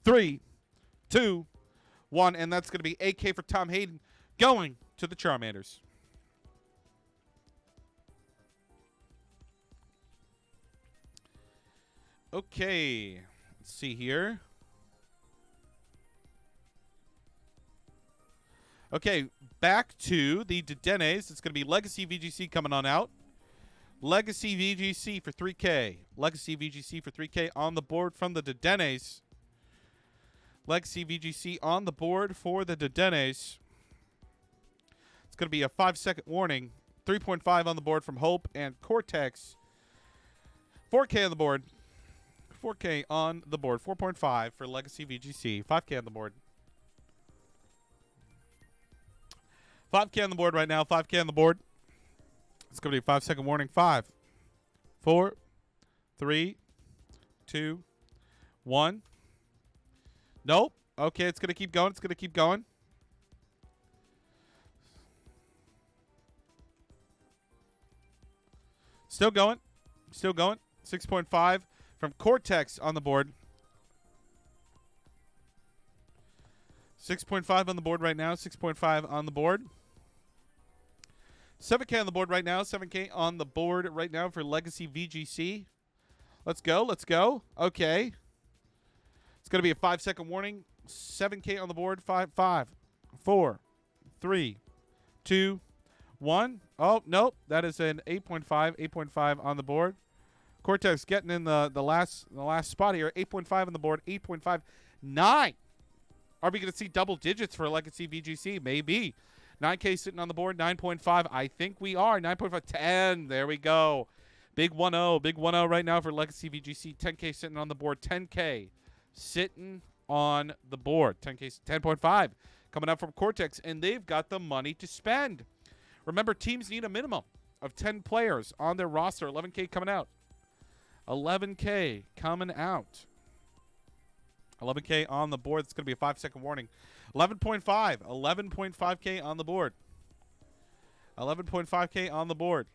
3, 2, 1. And that's going to be 8K for Tom Hayden going to the Charmanders. Okay. Let's see here. Okay, back to the Dedenes. It's going to be Legacy VGC coming on out. Legacy VGC for 3K. Legacy VGC for 3K on the board from the Dedenes. Legacy VGC on the board for the Dedenes. It's going to be a 5-second warning. 3.5 on the board from Hope and Cortex. 4K on the board. 4K on the board. 4.5 for Legacy VGC. 5K on the board. 5K on the board right now. 5K on the board. It's going to be a 5-second warning. 5, 4, 3, 2, 1. Nope. Okay, it's going to keep going. It's going to keep going. Still going. Still going. 6.5 from Cortex on the board. 6.5 on the board right now. 6.5 on the board. 7K on the board right now. 7K on the board right now for Legacy VGC. Let's go. Let's go. Okay. It's going to be a 5-second warning. 7K on the board. 5, 4, 3, 2, 1. Oh, nope. That is an 8.5. 8.5 on the board. Cortex getting in the last spot here. 8.5 on the board. 8.5. 9. Are we going to see double digits for Legacy VGC? Maybe. 9K sitting on the board. 9.5. I think we are. 9.5. 10. There we go. Big 1-0. Big 1-0 right now for Legacy VGC. 10K sitting on the board. 10K sitting on the board. 10K. 10.5 coming out from Cortex. And they've got the money to spend. Remember, teams need a minimum of 10 players on their roster. 11K coming out. 11K coming out. 11K on the board. It's going to be a 5-second warning. 11.5. 11.5K on the board. 11.5K on the board.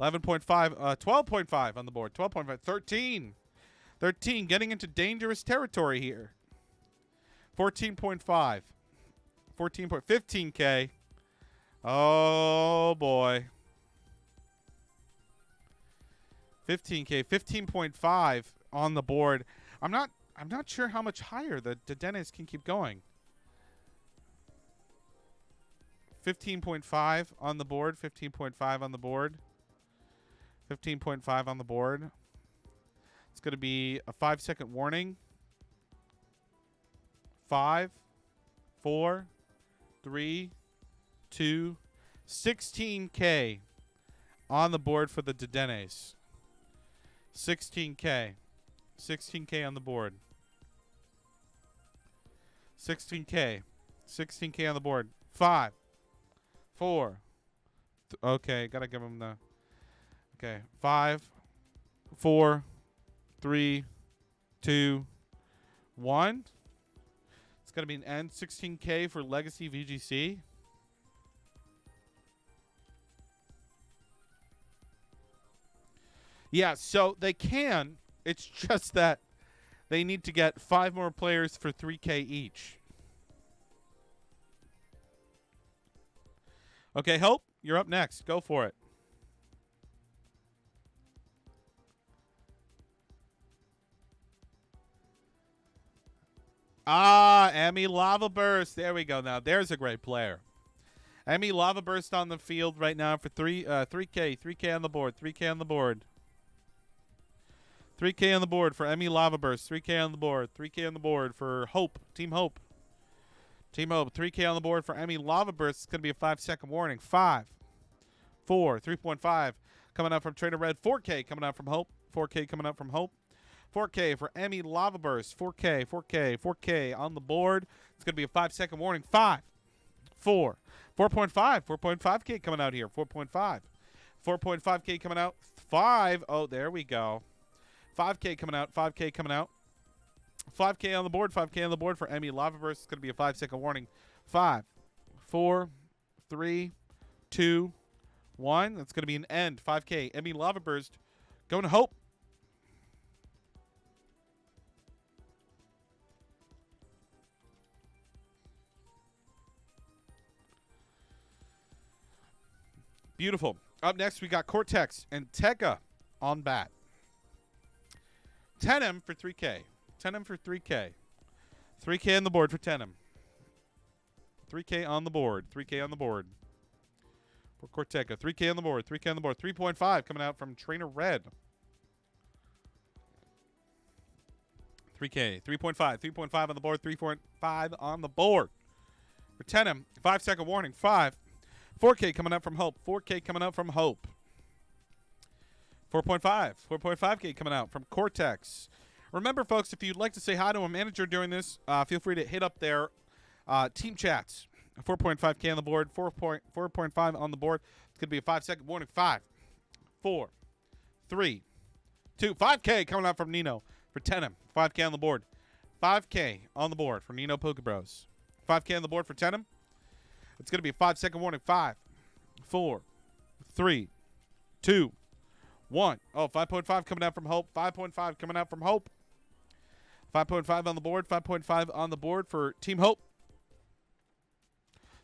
11.5. 12.5 on the board. 12.5. 13. 13. Getting into dangerous territory here. 14.5. 15K. Oh, boy. 15K. 15.5 on the board. I'm not I'm not sure how much higher the Dennis can keep going. 15.5 on the board. 15.5 on the board. 15.5 on the board. It's going to be a 5-second warning. 5, 4, 3, 2, 16K on the board for the Dedenes. 16K. 16K on the board. 16K. 16K on the board. 5, 4. Okay, gotta give him the. Okay, 5, 4, 3, 2, 1. It's gonna be an end. 16K for Legacy VGC. Yeah, so they can. It's just that they need to get 5 more players for 3K each. Okay, Hope, you're up next. Go for it. Ah, Emmy Lava Burst. There we go. Now, there's a great player. Emmy Lava Burst on the field right now for 3K. 3K on the board. 3K on the board. 3K on the board for Emmy Lava Burst. 3K on the board. 3K on the board for Hope. Team Hope. Team Hope. 3K on the board for Emmy Lava Burst. It's going to be a 5-second warning. 5, 4, 3.5 coming out from Trader Red. 4K coming out from Hope. 4K coming out from Hope. 4K for Emmy Lava Burst. 4K, 4K, 4K on the board. It's going to be a 5-second warning. 5, 4, 4.5. 4.5K coming out here. 4.5. 4.5K coming out. 5. Oh, there we go. 5K coming out. 5K coming out. 5K on the board. 5K on the board for Emmy Lava Burst. It's going to be a 5-second warning. 5, 4, 3, 2, 1. That's going to be an end. 5K. Emmy Lava Burst going to Hope. Beautiful. Up next, we got Cortex and Tega on bat. 10M for 3K. 10M for 3K. 3K on the board for 10M. 3K on the board. 3K on the board for Corteca. 3K on the board. 3K on the board. 3.5 coming out from Trainer Red. 3K. 3.5. 3.5 on the board. 3.5 on the board for 10M. 5-second warning. 5. 4K coming up from Hope. 4K coming out from Hope. 4.5. 4.5K coming out from Cortex. Remember, folks, if you'd like to say hi to a manager during this, feel free to hit up their team chats. 4.5K on the board. 4.5 on the board. It's going to be a 5-second warning. 5, 4, 3, 2. 5K coming out from Nino for 10M. 5K on the board. 5K on the board for Nino Poke Bros. 5K on the board for 10M. It's going to be a 5-second warning. 5, 4, 3, 2, 1. Oh, 5.5 coming out from Hope. 5.5 coming out from Hope. 5.5 on the board. 5.5 on the board for Team Hope.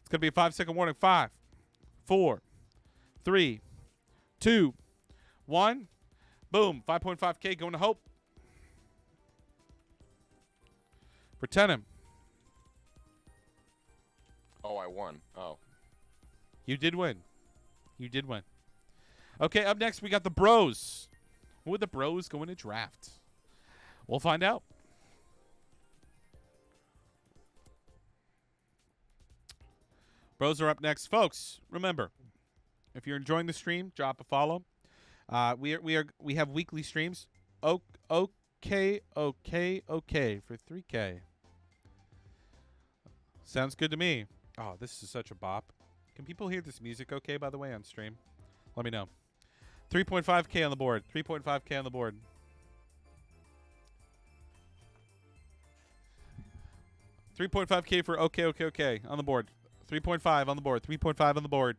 It's going to be a 5-second warning. 5, 4, 3, 2, 1. Boom. 5.5K going to Hope. For 10M. Oh, I won. Oh. You did win. You did win. Okay, up next we got the Bros. Who would the Bros go in a draft? We'll find out. Bros are up next, folks. Remember, if you're enjoying the stream, drop a follow. We have weekly streams. Okay for 3K. Sounds good to me. Oh, this is such a bop. Can people hear this music okay, by the way, on stream? Let me know. 3.5K on the board. 3.5K on the board. $3.5K for okay on the board. 3.5 on the board. 3.5 on the board.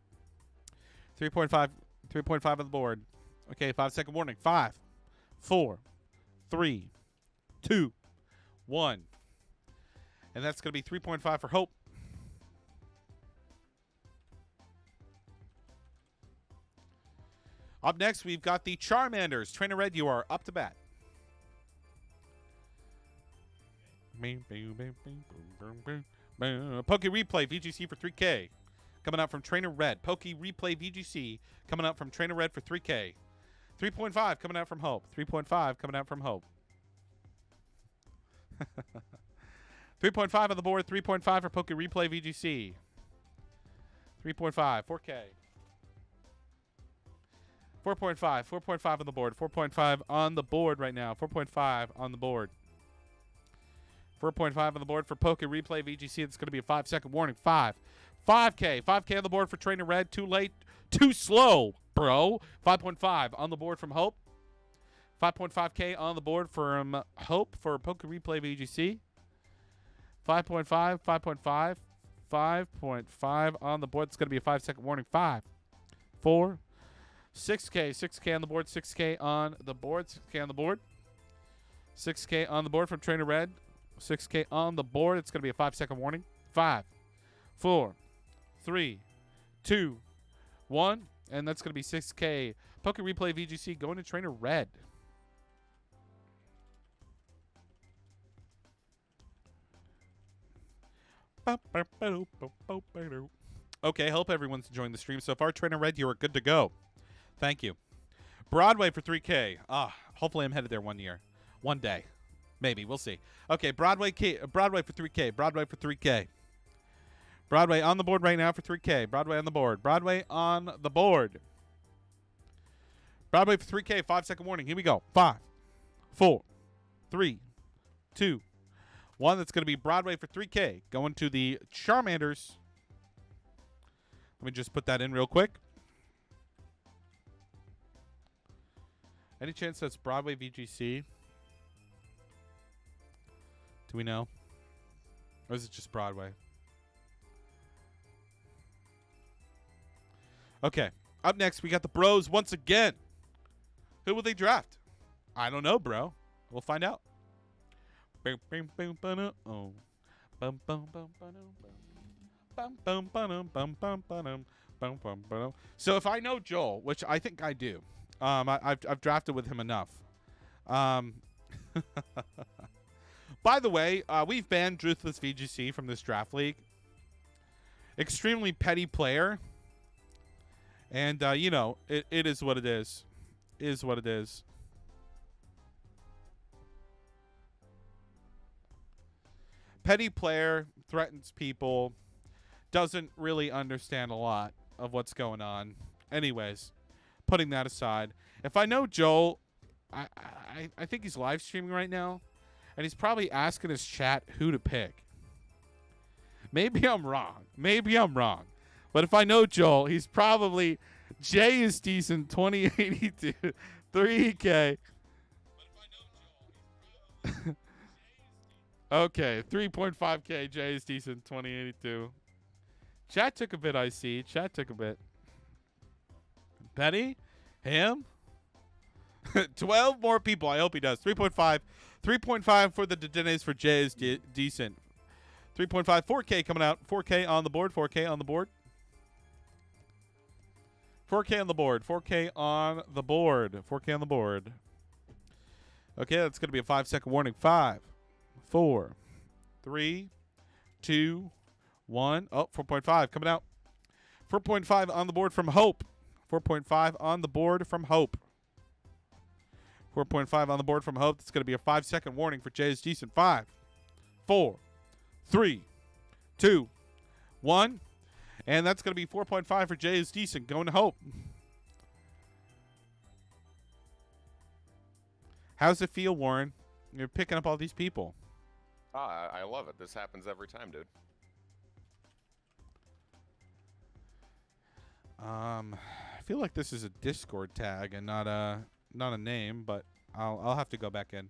3.5 on the board. Okay, 5-second warning. 5, 4, 3, 2, 1. And that's going to be 3.5 for Hope. Up next, we've got the Charmanders. Trainer Red, you are up to bat. Poke Replay VGC for 3K. Coming out from Trainer Red. Poke Replay VGC coming out from Trainer Red for 3K. 3.5 coming out from Hope. 3.5 coming out from Hope. 3.5 on the board. 3.5 for Poke Replay VGC. 3.5. 4K. 4.5. 4.5 on the board. 4.5 on the board right now. 4.5 on the board. 4.5 on the board for Poke Replay VGC. It's going to be a 5-second warning. 5. 5K. 5K on the board for Trainer Red. Too late. Too slow, bro. 5.5 on the board from Hope. 5.5K on the board from Hope for Poke Replay VGC. 5.5. 5.5. 5.5 on the board. It's going to be a 5-second warning. 5. 4. 6K. 6K on the board. 6K on the board. 6K on the board. 6K on the board from Trainer Red. 6K on the board. It's going to be a 5-second warning. 5, 4, 3, 2, 1. And that's going to be 6K. Poke Replay VGC going to Trainer Red. Okay, hope everyone's enjoying the stream so far. Trainer Red, you are good to go. Thank you. Broadway for 3K. Hopefully I'm headed there one year. One day. Maybe. We'll see. Okay, Broadway for 3K. Broadway for 3K. Broadway on the board right now for 3K. Broadway on the board. Broadway on the board. Broadway for 3K. 5-second warning. Here we go. 5, 4, 3, 2, 1. That's going to be Broadway for 3K. Going to the Charmanders. Let me just put that in real quick. Any chance that's Broadway VGC? Do we know? Or is it just Broadway? Okay. Up next, we got the Bros once again. Who will they draft? I don't know, bro. We'll find out. So if I know Joel, which I think I do, I've drafted with him enough. By the way, we've banned Ruthless VGC from this draft league. Extremely petty player. And, you know, it is what it is. Is what it is. Petty player, threatens people, doesn't really understand a lot of what's going on. Anyways, putting that aside, if I know Joel, I think he's live streaming right now. And he's probably asking his chat who to pick. Maybe I'm wrong. Maybe I'm wrong. But if I know Joel, he's probably Jay is decent 2082 3K. Okay, 3.5K Jay is decent 2082. Chat took a bit, I see. Chat took a bit. Petty? Him? 12 more people. I hope he does. 3.5. 3.5 for the Dedenes for Jay is decent. 3.5. 4K coming out. 4K on the board. 4K on the board. 4K on the board. 4K on the board. 4K on the board. Okay, that's going to be a 5-second warning. 5, 4, 3, 2, 1. Oh, 4.5 coming out. 4.5 on the board from Hope. 4.5 on the board from Hope. 4.5 on the board from Hope. That's going to be a 5-second warning for Jay's decent. 5, 4, 3, 2, 1. And that's going to be 4.5 for Jay's decent. Going to Hope. How's it feel, Warren? You're picking up all these people. I love it. This happens every time, dude. I feel like this is a Discord tag and not a name, but I'll have to go back in.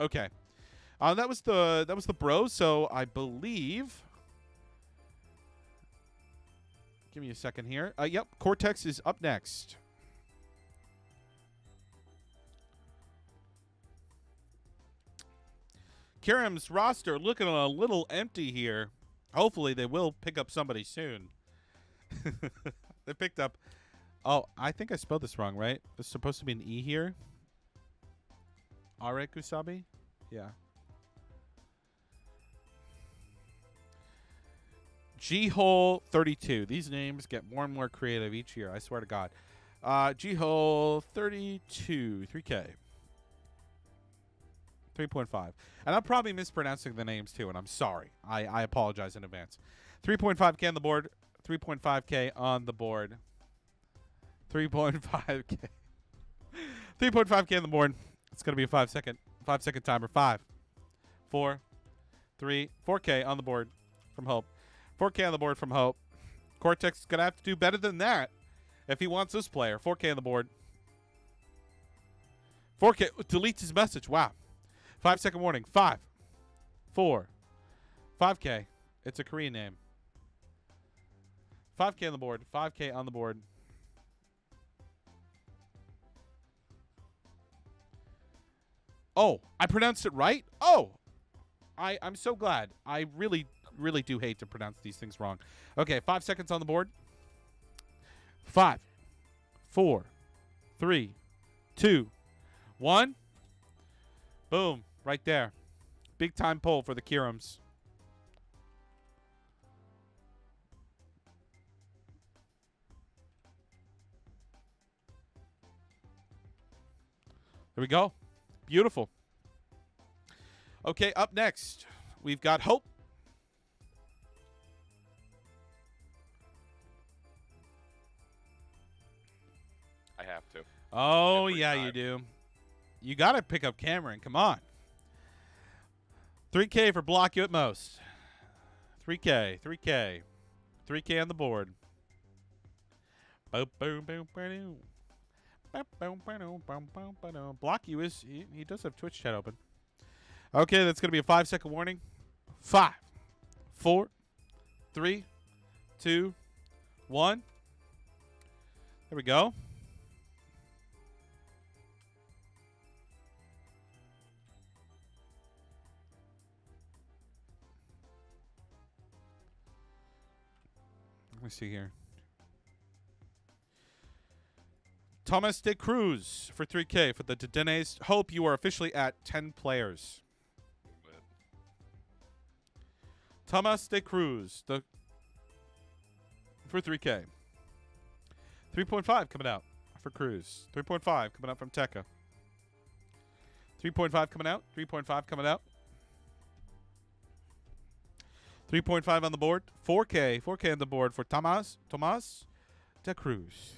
Okay. That was the Bros, so I believe. Give me a second here. Yep, Cortex is up next. Kiram's roster looking a little empty here. Hopefully they will pick up somebody soon. They picked up. Oh, I think I spelled this wrong, right? It's supposed to be an E here. Are Kusabi? Yeah. G-Hole 32. These names get more and more creative each year. I swear to God. G-Hole 32. 3K. 3.5. And I'm probably mispronouncing the names too, and I'm sorry. I apologize in advance. 3.5K on the board. 3.5K on the board. 3.5K. 3.5K on the board. It's going to be a 5-second timer. 5, 4, 3, 4K on the board from Hope. 4K on the board from Hope. Cortex is going to have to do better than that if he wants this player. 4K on the board. 4K deletes his message. Wow. 5-second warning. 5, 4, 5K. It's a Korean name. 5K on the board. 5K on the board. Oh, I pronounced it right? Oh, I'm so glad. I really, really do hate to pronounce these things wrong. Okay, 5 seconds on the board. 5, 4, 3, 2, 1. Boom, right there. Big time pull for the Kirams. There we go. Beautiful. Okay, up next, we've got Hope. I have to. Oh, Every yeah, time. you do. You got to pick up Cameron. Come on. 3K for block you at most. 3K, 3K. 3K on the board. Boom, boom, boom, boom. Block you is he does have Twitch chat open. Okay, that's gonna be a 5-second warning. 5, 4, 3, 2, 1. There we go. Let me see here. Thomas De Cruz for 3K for the Dedenes. Hope you are officially at 10 players. Thomas De Cruz for 3K. 3.5 coming out for Cruz. 3.5 coming out from Tekka. 3.5 coming out. 3.5 coming out. 3.5 on the board. 4K. 4K on the board for Tomas De Cruz.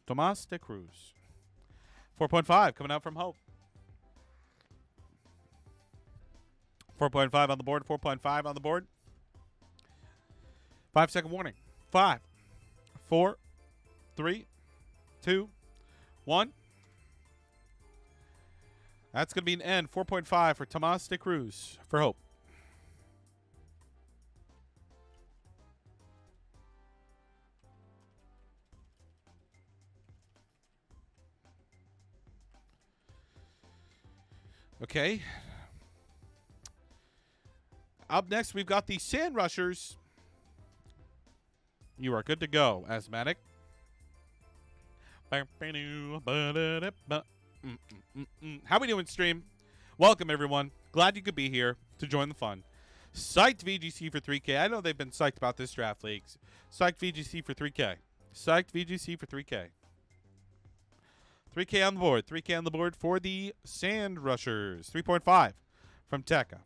Tomas De Cruz. 4.5 coming out from Hope. 4.5 on the board. 4.5 on the board. 5-second warning. 5, 4, 3, 2, 1. That's going to be an end. 4.5 for Tomas De Cruz for Hope. Okay. Up next, we've got the Sand Rushers. You are good to go, Asthmatic. How we doing, stream? Welcome, everyone. Glad you could be here to join the fun. Psyched VGC for 3K. I know they've been psyched about this draft leagues. Psyched VGC for 3K. Psyched VGC for 3K. 3K on the board. 3K on the board for the Sand Rushers. 3.5 from Tekka.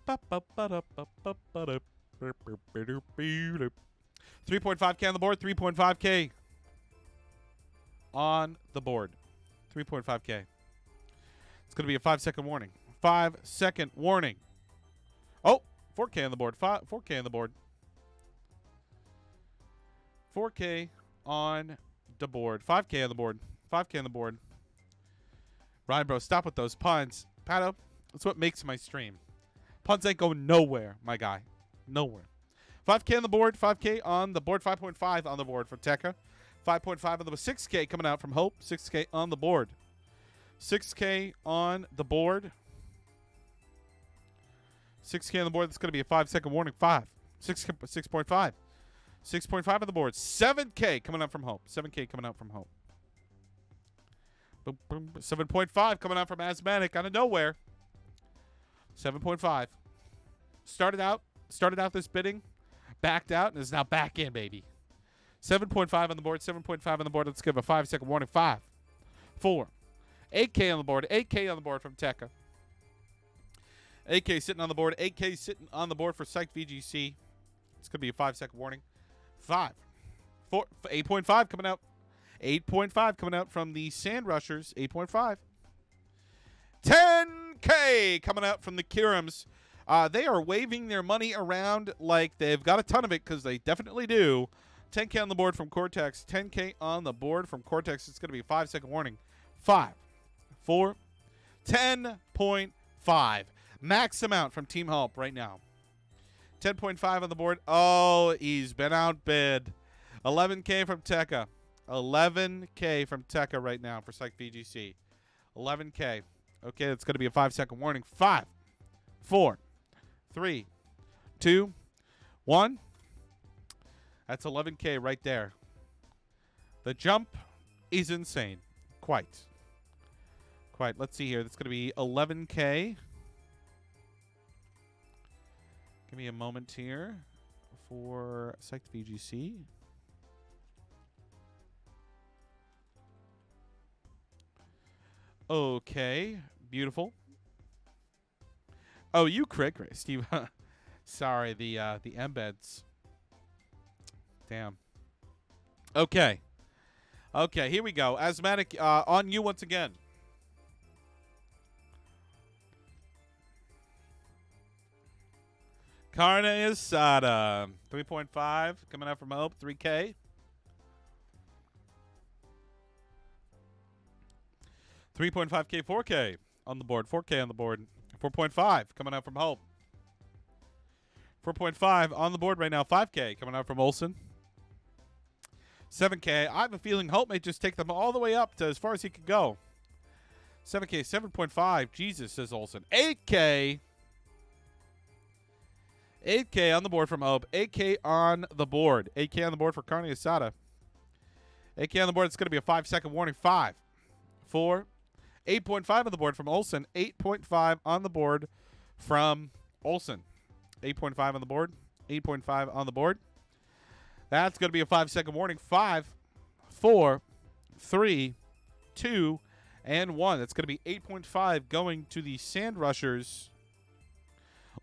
3.5K on the board. 3.5K on the board. 3.5K. It's going to be a 5-second warning. 5-second warning. Oh, 4K on the board. 4K on the board. 4K on the board. 5K on the board. 5K on the board. Ryan, bro, stop with those puns. Pato, that's what makes my stream. Puns ain't going nowhere, my guy. Nowhere. 5K on the board. 5K on the board. 5.5 on the board for Tekka. 5.5 on the board. 6K coming out from Hope. 6K on the board. 6K on the board. 6K on the board. That's going to be a 5-second warning. 5. 6.5. 6.5 on the board. 7K coming out from Hope. 7K coming out from Hope. 7.5 coming out from Asthmatic out of nowhere. 7.5. Started out this bidding backed out and is now back in, baby. 7.5 on the board, 7.5 on the board. Let's give a 5-second warning. 5, 4, 8K on the board, 8K on the board from Tekka. 8K sitting on the board, 8K sitting on the board for Psych VGC. It's going to be a 5-second warning. 5, 4, 8.5 coming out. 8.5 coming out from the Sand Rushers. 8.5. 10K coming out from the Kirams. They are waving their money around like they've got a ton of it, because they definitely do. 10K on the board from Cortex. 10K on the board from Cortex. It's going to be a 5-second warning. 5, 4, 10.5. Max amount from Team Help right now. 10.5 on the board. Oh, he's been outbid. 11K from Tekka. 11K from Tekka right now for Psych VGC. 11K. Okay, that's going to be a 5-second warning. 5, 4, 3, 2, 1. That's 11K right there. The jump is insane. Quite. Let's see here. That's going to be 11K. Give me a moment here for Psych VGC. Okay, beautiful. Oh, you crick, Steve. Sorry, the embeds. Damn. Okay, here we go. Asthmatic, on you once again. Carne Asada, 3.5 coming out from Hope, 3K. 3.5K, 4K on the board, 4K on the board. 4.5 coming out from Hope. 4.5 on the board right now, 5K coming out from Olsen. 7K, I have a feeling Hope may just take them all the way up to as far as he could go. 7K, 7.5, Jesus, says Olsen. 8K. 8K on the board from Hope. 8K on the board. 8K on the board for Carne Asada. 8K on the board. It's going to be a 5-second warning. 5, 4, 8.5 on the board from Olsen. 8.5 on the board from Olsen. 8.5 on the board. 8.5 on the board. That's going to be a 5-second warning. 5, 4, 3, 2, and 1. That's going to be 8.5 going to the Sand Rushers.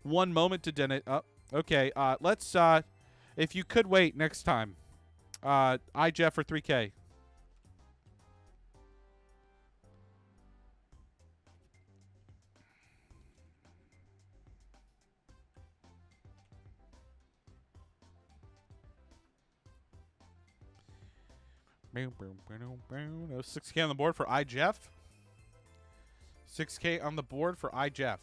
1 moment to Dennett. Okay, let's, if you could wait next time. Jeff for 3K. No, 6K on the board for Jeff. 6K on the board for Jeff.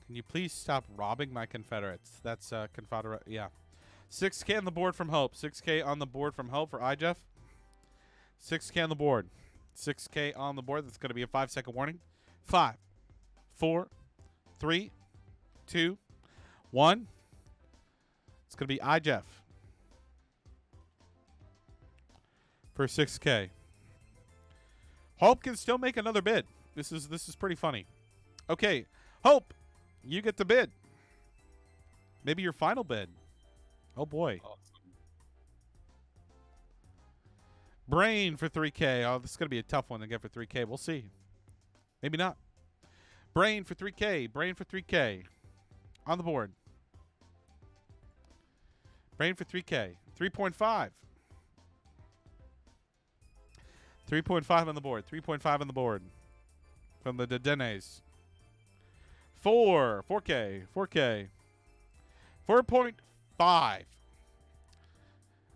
Can you please stop robbing my Confederates? That's Confederate. Yeah. 6K on the board from Hope. 6K on the board from Hope for Jeff. 6K on the board. 6K on the board. That's going to be a 5-second warning. 5, 4, 3, 2, 1. It's going to be Jeff for 6K. Hope can still make another bid. This is pretty funny. Okay, Hope, you get the bid. Maybe your final bid. Oh boy. Awesome. Brain for 3K. Oh, this is going to be a tough one to get for 3K. We'll see. Maybe not. Brain for 3K. Brain for 3K. On the board. Brain for 3K. 3.5. 3.5 on the board. 3.5 on the board. From the Dedenes. 4K. 4K. 4.5.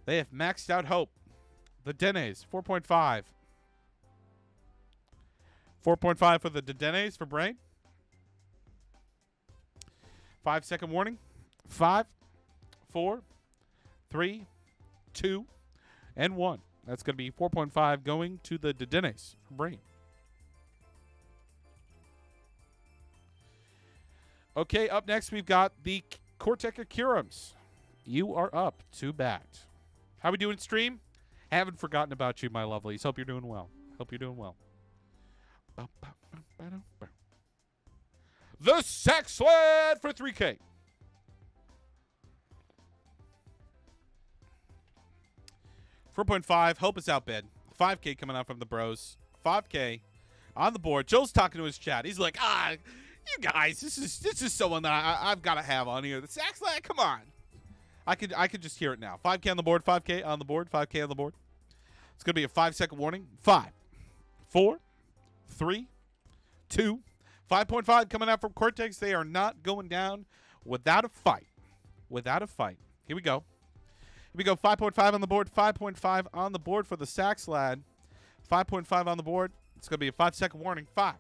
They have maxed out Hope. The Denes, 4.5. 4.5 for the Denes for Brain. 5-second warning. 5, 4, 3, 2, and 1. That's going to be 4.5 going to the Dedenes for Brain. Okay, up next we've got the Corteca Curums. You are up to bat. How we doing, stream? Haven't forgotten about you, my lovelies. Hope you're doing well. Hope you're doing well. the sack sled for 3K. $4.5. Hope is outbid. 5K coming out from the bros. 5K on the board. Joel's talking to his chat. He's like, you guys, this is someone that I've got to have on here. The sack sled, come on. I could just hear it now. 5K on the board. 5K on the board. 5K on the board. It's gonna be a 5-second warning. 5, 4, 3, 2. 5.5 coming out from Cortex. They are not going down without a fight. Without a fight. Here we go. Here we go. 5.5 on the board. 5.5 on the board for the Sax Lad. 5.5 on the board. It's going to be a 5-second warning. 5.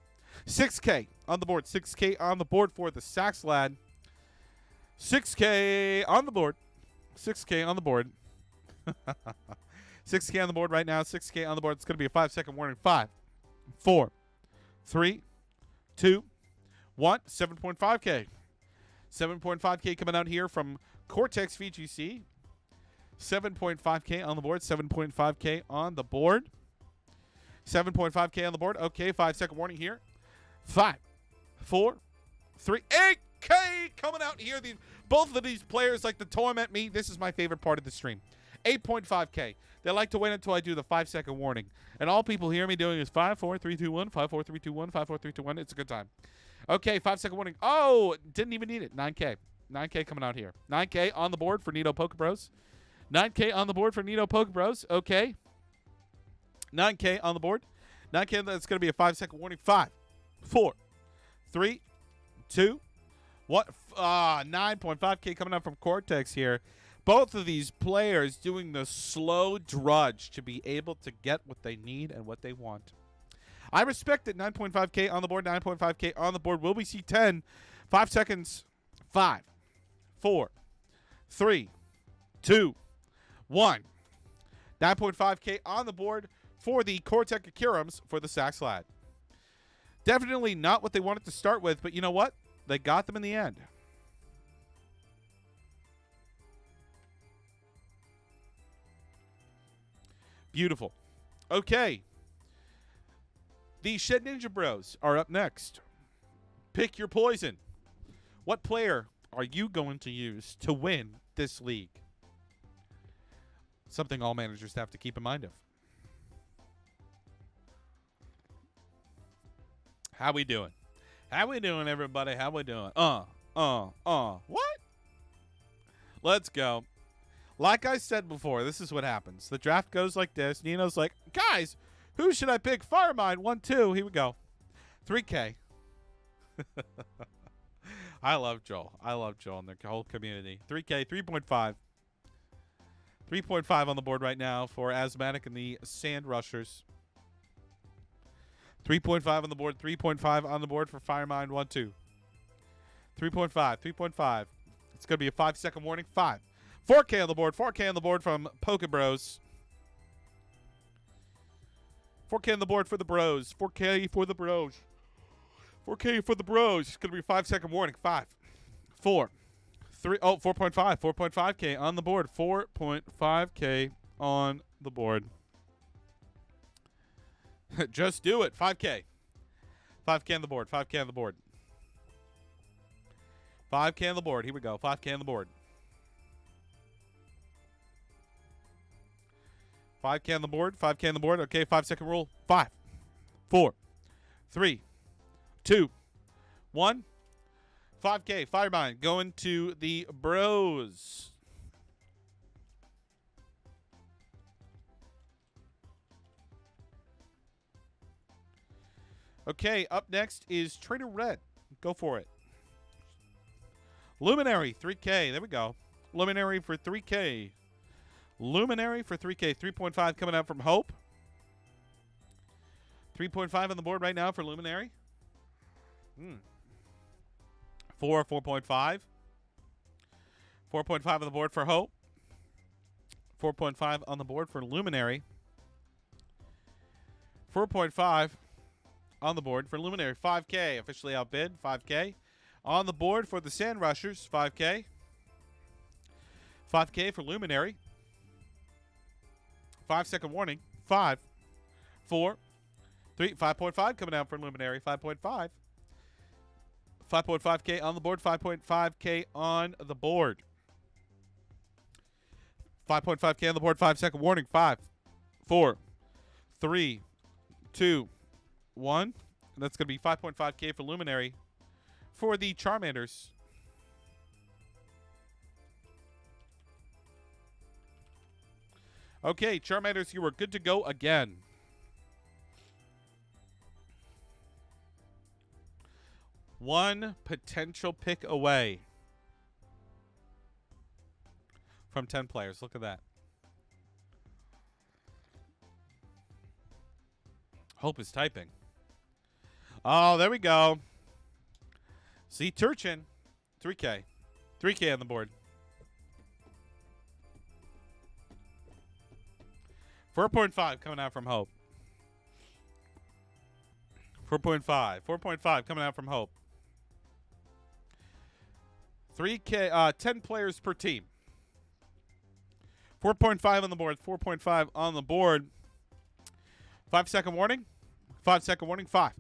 6K on the board. 6K on the board for the Sax Lad. 6K on the board. 6K on the board. 6K on the board right now. 6K on the board. It's going to be a 5-second warning. 5, 4, 3, 2, 1. 7.5K. 7.5K coming out here from Cortex VGC. 7.5K on the board. 7.5K on the board. 7.5K on the board. Okay, 5-second warning here. 5, 4, 3, 8K coming out here. Both of these players like to torment me. This is my favorite part of the stream. 8.5K. They like to wait until I do the 5-second warning. And all people hear me doing is 5, 4, 3, 2, 1, 5, 4, 3, 2, 1, 5, 4, 3, 2, 1. It's a good time. Okay, 5-second warning. Oh, didn't even need it. 9K. 9K coming out here. 9K on the board for Nito Poke Bros. 9K on the board for Nito Poke Bros. Okay. 9K on the board. 9K, that's going to be a 5-second warning. 5, 4, 3, 2, 1. 9.5K coming out from Cortex here. Both of these players doing the slow drudge to be able to get what they need and what they want. I respect it. 9.5K on the board. 9.5K on the board. Will we see 10? 5 seconds. 5, 4, 3, 2, 1. 9.5K on the board for the Cortex Akirums for the Sax Lad. Definitely not what they wanted to start with, but you know what? They got them in the end. Beautiful. Okay. The Shed Ninja Bros are up next. Pick your poison. What player are you going to use to win this league? Something all managers have to keep in mind of. How we doing? How we doing, everybody? How we doing? What? Let's go. Like I said before, this is what happens. The draft goes like this. Nino's like, guys, who should I pick? Firemind, 1, 2. Here we go. 3K. I love Joel. I love Joel and the whole community. 3K, 3.5. 3.5 on the board right now for Asthmatic and the Sand Rushers. 3.5 on the board. 3.5 on the board for Firemind, 1, 2. 3.5. 3.5. It's going to be a 5-second warning. 5. 4K on the board. 4K on the board from Poke Bros. 4K on the board for the bros. 4K for the bros. 4K for the bros. It's going to be a 5-second warning. 5, 4, 3. Oh, 4.5. 4.5K on the board. 4.5K on the board. Just do it. 5K. 5K on the board. 5K on the board. 5K on the board. Here we go. 5K on the board. 5K on the board. 5K on the board. Okay, 5-second rule. 5, 4, 3, 2, 1. 5K. Firemind going to the bros. Okay, up next is Trader Red. Go for it. Luminary, 3K. There we go. Luminary for 3K. Luminary for 3K. 3.5 coming out from Hope. 3.5 on the board right now for Luminary. 4, 4.5. 4.5 on the board for Hope. 4.5 on the board for Luminary. 4.5 on the board for Luminary. 5K. Officially outbid. 5K. On the board for the Sand Rushers. 5K. 5K for Luminary. 5-second warning. 5, 4, 3. 5.5 coming out for Luminary. 5.5. 5.5K on the board. 5.5K on the board. 5.5K on the board. 5-second warning. 5, 4, 3, 2, 1. And that's going to be 5.5K for Luminary for the Charmanders. Okay, Charmanders, you are good to go again. One potential pick away from 10 players. Look at that. Hope is typing. Oh, there we go. See, Turchin. 3K. 3K on the board. 4.5 coming out from Hope. 4.5. 4.5 coming out from Hope. 3K, 10 players per team. 4.5 on the board. 4.5 on the board. 5-second warning. 5-second warning. 5,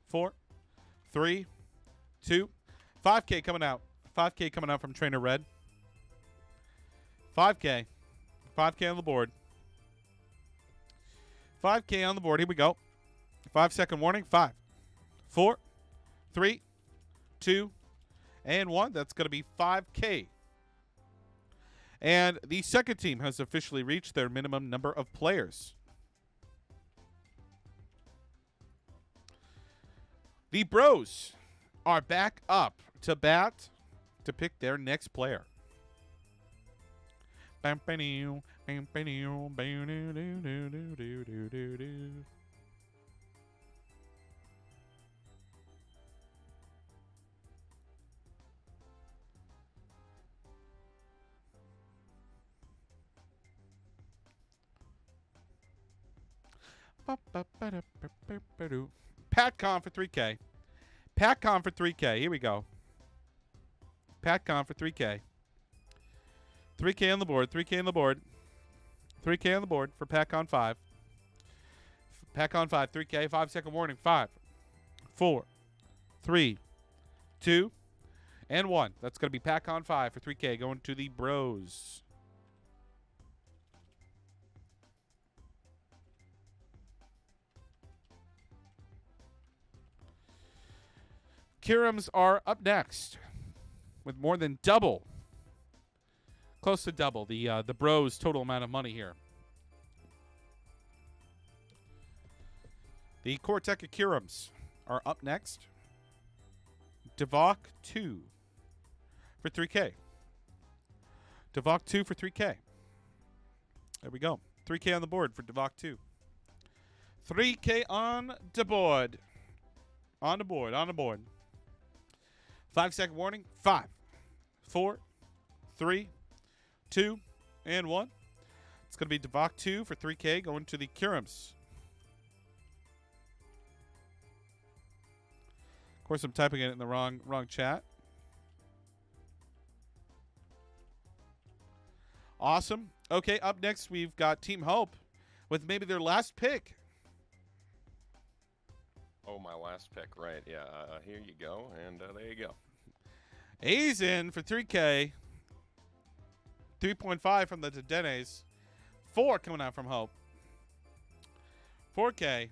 4, 3, 2. 5K coming out. 5K coming out from Trainer Red. 5K. 5K on the board. 5K on the board. Here we go. 5-second warning. 5, 4, 3, 2, and 1. That's going to be 5K. And the second team has officially reached their minimum number of players. The Bros are back up to bat to pick their next player. PatCon for 3K. PatCon for 3K. Here we go. PatCon for 3K. 3K on the board. 3K on the board. 3K on the board for PatCon 5. PatCon 5. 3K. 5-second warning. 5, 4, 3, 2, and 1. That's going to be PatCon 5 for 3K going to the Bros. Kirams are up next with more than double, close to double the Bros' total amount of money here. The Corteca Kirams are up next. Devok 2 for 3K. Devok 2 for 3K. There we go. 3K on the board for Devok 2. 3K on the board. On the board. On the board. 5-second warning. 5, 4, 3, 2, and 1. It's going to be Devok 2 for 3K going to the Kirams. Of course, I'm typing it in the wrong chat. Awesome. Okay, up next we've got Team Hope with maybe their last pick. Oh, my last pick, right? Yeah, here you go, and there you go. A's in for 3K. 3.5 from the Dedenes. 4 coming out from Hope. 4K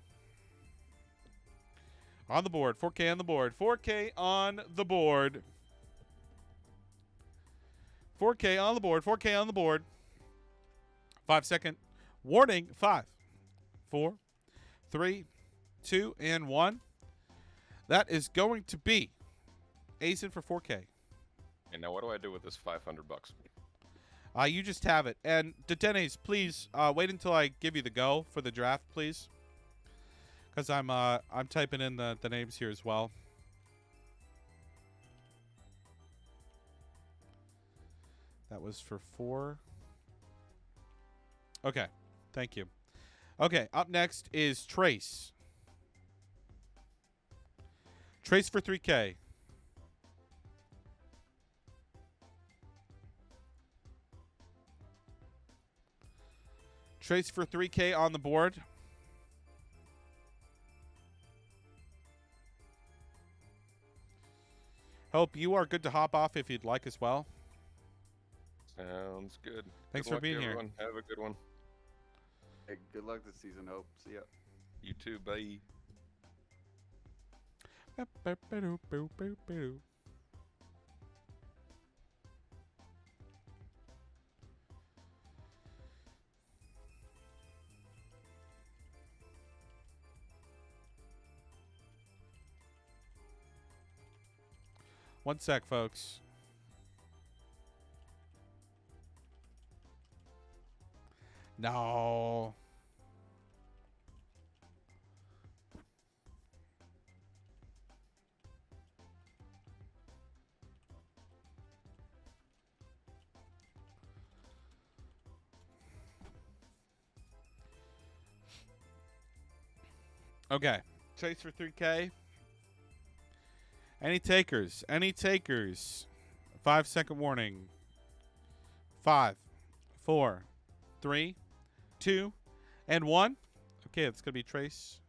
on the board. 4K on the board. 4K on the board. 4K on the board. 4K on the board. 5-second warning. 5, 4, 3, 2, and 1. That is going to be A's in for 4K. And now what do I do with this $500? You just have it. And Dedenes, please wait until I give you the go for the draft, please. Because I'm typing in the names here as well. That was for 4. Okay. Thank you. Okay, up next is Trace. Trace for 3K. Trace for 3K on the board. Hope you are good to hop off if you'd like as well. Sounds good. Thanks Good for luck, being everyone. Have a good one. Hey, good luck this season, Hope. See ya. You too. Bye. here. One sec, folks. No. Okay. Chase for 3K. Any takers? Any takers? 5-second warning. 5, 4, 3, 2, and 1. Okay, it's going to be Trace.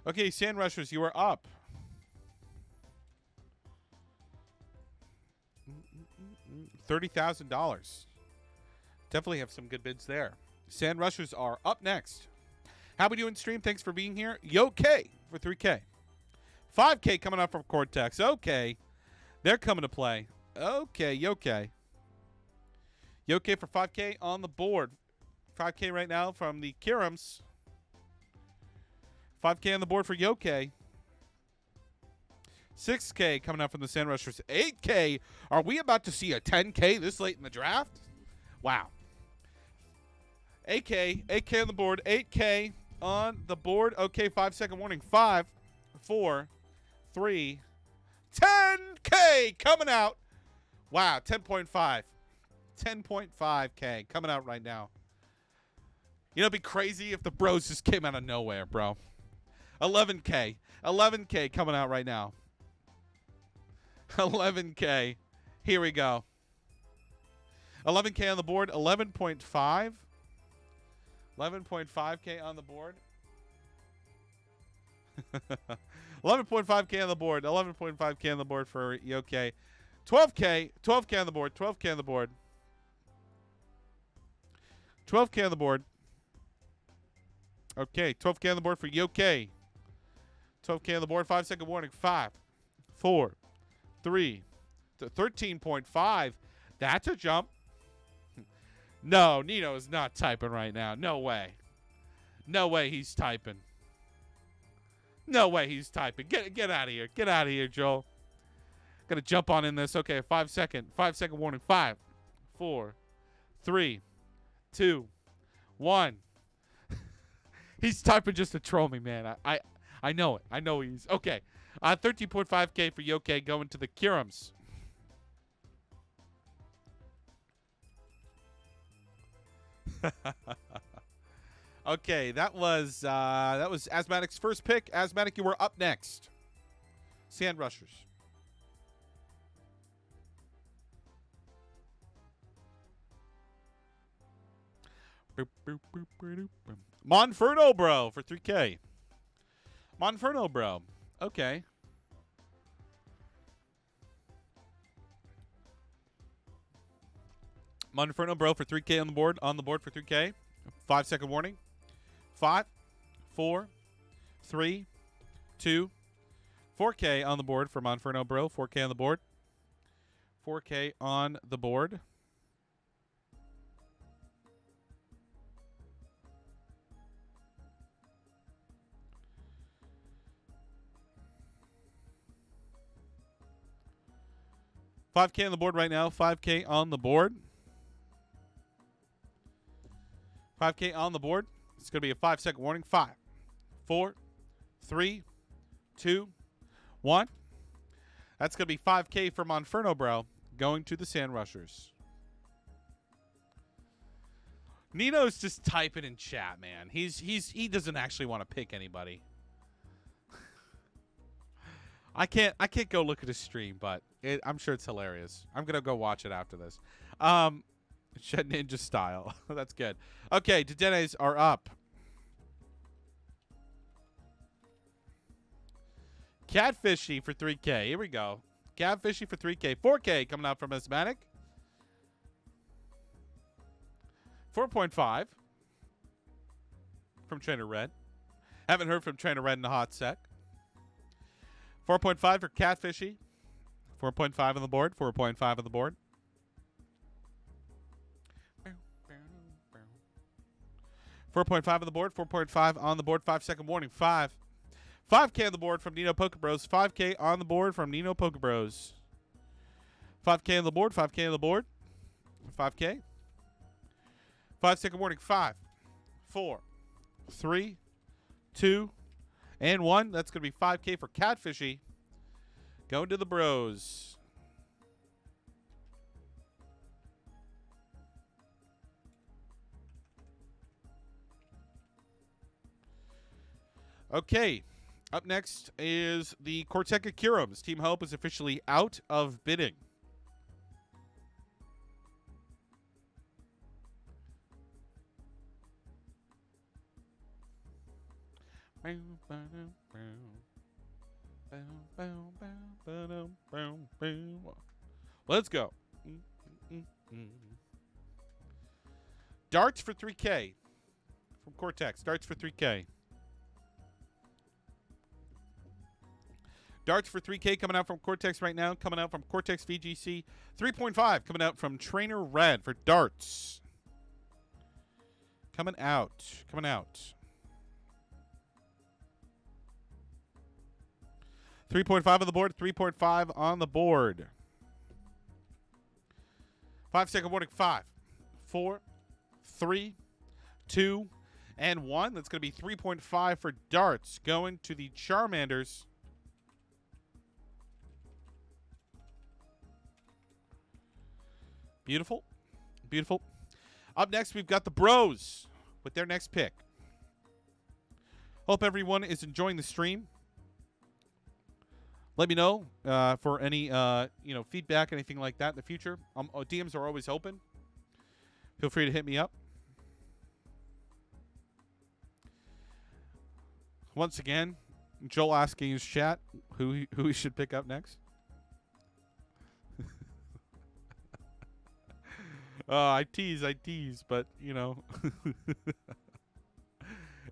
Okay, Sand Rushers, you are up. $30,000. Definitely have some good bids there. Sand Rushers are up next. How we doing, stream? Thanks for being here. Yo K for 3K. 5K coming up from Cortex. Okay. They're coming to play. Okay, Yo K. Yo K for 5K on the board. 5K right now from the Kirams. 5K on the board for Yo K. 6K coming up from the Sand Rushers. 8K. Are we about to see a 10K this late in the draft? Wow. 8K on the board. 8K on the board. Okay, 5-second warning. 5, 4, 3, 10K coming out. Wow, 10.5. 10.5K coming out right now. You know, it'd be crazy if the bros just came out of nowhere, bro. 11K. 11K coming out right now. 11K. Here we go. 11K on the board. 11.5. 11.5K on the board. 11.5K on the board. 11.5K on the board for Yoke. 12K. 12K on the board. 12K on the board. 12K on the board. Okay, 12K on the board for Yoke. 12K on the board. 5-second warning. 5, 4, 3, 13.5. That's a jump. No, Nino is not typing right now. No way. No way he's typing. No way he's typing. Get out of here. Get out of here, Joel. Gonna jump on in this. Okay, 5-second warning. 5, 4, 3, 2, 1. He's typing just to troll me, man. I know it. I know he's okay. 13.5K for Yoke going to the Kirams. Okay, that was Asthmatic's first pick. Asthmatic, you were up next. Sand Rushers. Monferno Bro for 3K. Monferno Bro. Okay. Monferno Bro for 3K on the board. On the board for 3K. 5-second warning. 5, 4, 3, 2, 4K on the board for Monferno Bro. 4K on the board. 4K on the board. $5K on the board right now. 5K on the board. 5K on the board. It's going to be a 5-second warning. 5, 4, 3, 2, 1. That's going to be 5K for Monferno Bro going to the Sand Rushers. Nino's just typing in chat, man. He doesn't actually want to pick anybody. I can't go look at his stream, but I'm sure it's hilarious. I'm gonna go watch it after this. Shed Ninja style. That's good. Okay, Dedenes are up. Catfishy for 3K. Here we go. Catfishy for 3K. 4K coming out from Asthmatic. 4.5 from Trainer Red. Haven't heard from Trainer Red in a hot sec. 4.5 for Catfishy. 4.5 on the board. 4.5 on the board. 4.5 on the board. 4.5 on the board. 5-second warning. 5. 5K on the board from Nino Poker Bros. 5K on the board from Nino Poker Bros. 5K on the board. 5K on the board. 5K. 5-second warning. 5, 4, 3, 2, and 1. That's going to be 5K for Catfishy. Going to the Bros. Okay. Up next is the Corteca Curums. Team Hope is officially out of bidding. Let's go. Darts for 3K from Cortex. Darts for 3K. Darts for 3K coming out from Cortex right now. Coming out from Cortex VGC. 3.5 coming out from Trainer Red for darts. Coming out. Coming out. 3.5 on the board. 3.5 on the board. 5-second warning. 5, 4, 3, 2, and 1. That's going to be 3.5 for darts. Going to the Charmanders. Beautiful. Beautiful. Up next, we've got the Bros with their next pick. Hope everyone is enjoying the stream. Let me know for any feedback, anything like that in the future. DMs are always open. Feel free to hit me up. Once again, Joel asking his chat who he should pick up next. I tease, but you know,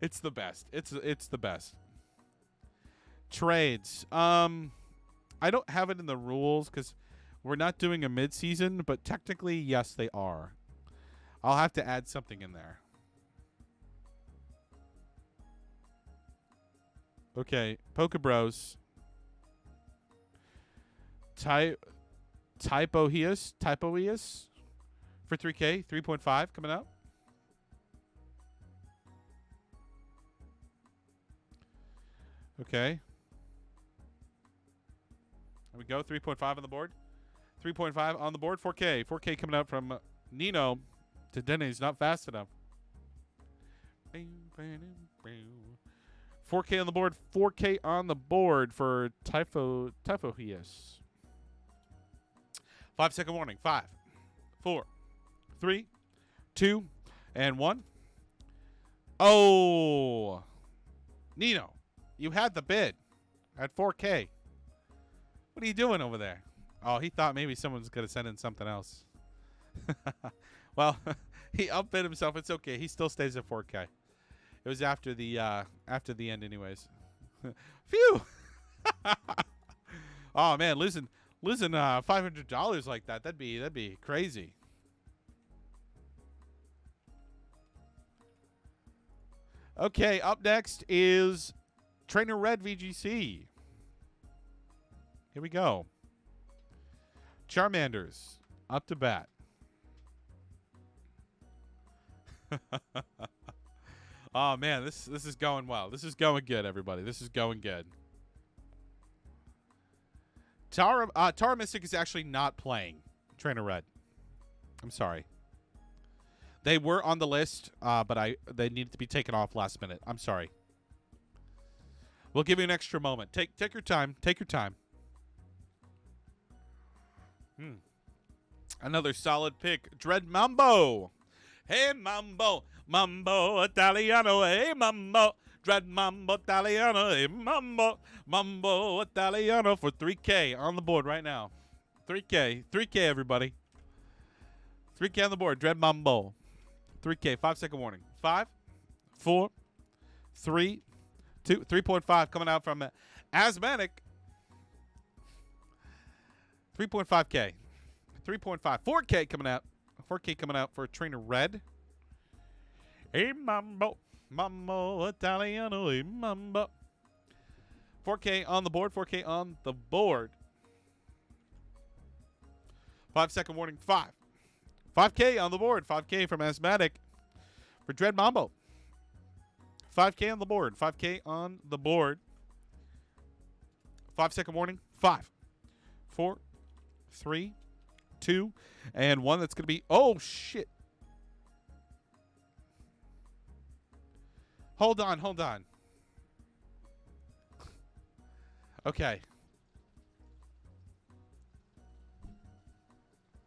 it's the best. It's the best. Trades. I don't have it in the rules because we're not doing a mid-season, but technically, yes, they are. I'll have to add something in there. Okay, Poker Bros. Typoeus for 3K, 3.5 coming out. Okay. There we go. 3.5 on the board. 3.5 on the board. 4K. 4K coming out from Nino to Denny's. Not fast enough. 4K on the board. 4K on the board for Typhoeus. 5-second warning. 5, 4, 3, 2, and 1. Oh, Nino, you had the bid at 4K. What are you doing over there? Oh, he thought maybe someone's going to send in something else. Well, he outbid himself. It's okay. He still stays at 4K. It was after the end anyways. Phew. Oh, man, losing $500 like that. That'd be crazy. Okay, up next is Trainer Red VGC. Here we go. Charmanders up to bat. Oh man, this is going well. This is going good, everybody. This is going good. Tara Mystic is actually not playing Trainer Red. I'm sorry. They were on the list, but they needed to be taken off last minute. I'm sorry. We'll give you an extra moment. Take your time. Take your time. Another solid pick. Dread Mambo. Hey, Mambo. Mambo Italiano. Hey, Mambo. Dread Mambo Italiano, Mambo Italiano for 3K on the board right now. 3K, everybody. 3K on the board. Dread Mambo. 3K, 5-second warning. 5, 4, 3, 2, 3.5 coming out from Asthmatic. 3.5K. 3.5. 4K coming out. 4K coming out for Trainer Red. Hey, Mambo. Mambo Italiano. Hey, Mambo. 4K on the board. 4K on the board. 5-second warning. 5. 5K on the board. 5K from Asthmatic for Dread Mambo. 5K on the board. 5K on the board. 5-second warning. 5, 4, 3, 2, and 1. That's going to be... Oh, shit. Hold on. Okay.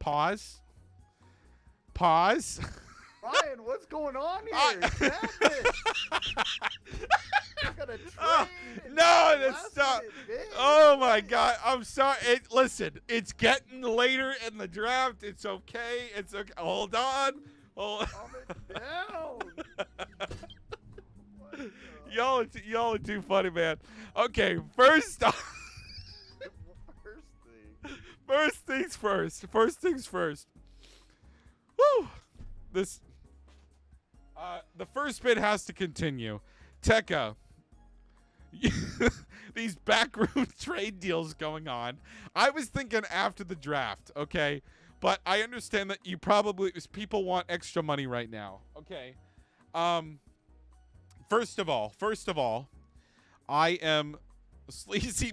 Pause. Ryan, what's going on here? Stop it. You got a trade. No, that's not. Oh my God! I'm sorry. Listen, it's getting later in the draft. It's okay. It's okay. Hold on. Calm it down. Y'all are too funny, man. Okay, first things first. First things first. Woo! The first bit has to continue. Tekka, these backroom trade deals going on. I was thinking after the draft, okay? But I understand that people want extra money right now. Okay. First of all, I am sleazy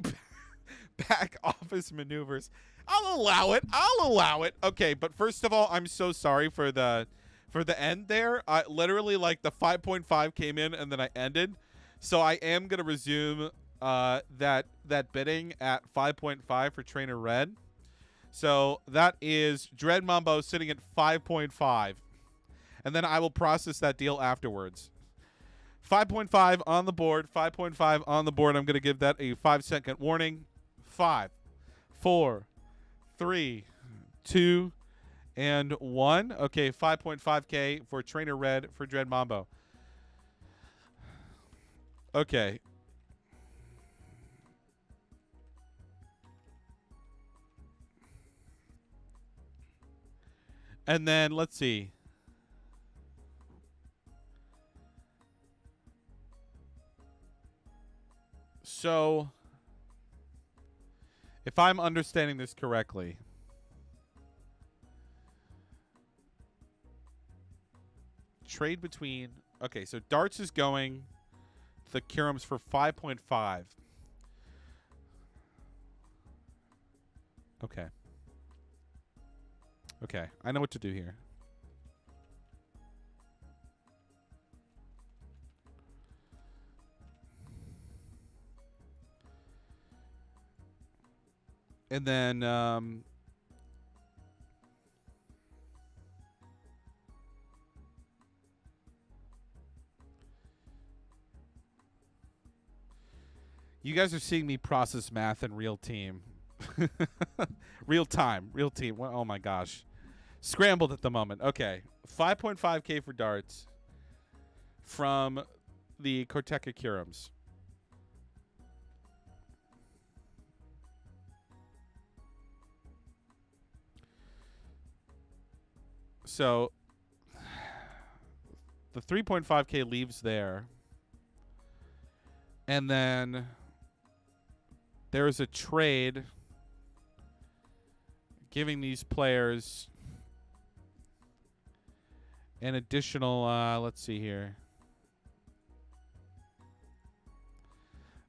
back office maneuvers. I'll allow it. Okay, but first of all, I'm so sorry for the end there. I literally, like, the 5.5 came in and then I ended. So I am going to resume that bidding at 5.5 for Trainer Red. So that is Dread Mambo sitting at 5.5. And then I will process that deal afterwards. 5.5 on the board. 5.5 on the board. I'm going to give that a 5-second warning. 5, 4, 3, 2, and 1. Okay, 5.5K for Trainer Red for Dread Mambo. Okay. And then let's see. So, if I'm understanding this correctly, trade between... Okay, so Darts is going to the Kirums for 5.5. Okay. Okay, I know what to do here. And then, you guys are seeing me process math in real time. Real team. Oh my gosh. Scrambled at the moment. Okay. 5.5K for Darts from the Corteca Curums. So the 3.5K leaves there. And then there's a trade giving these players an additional, let's see here.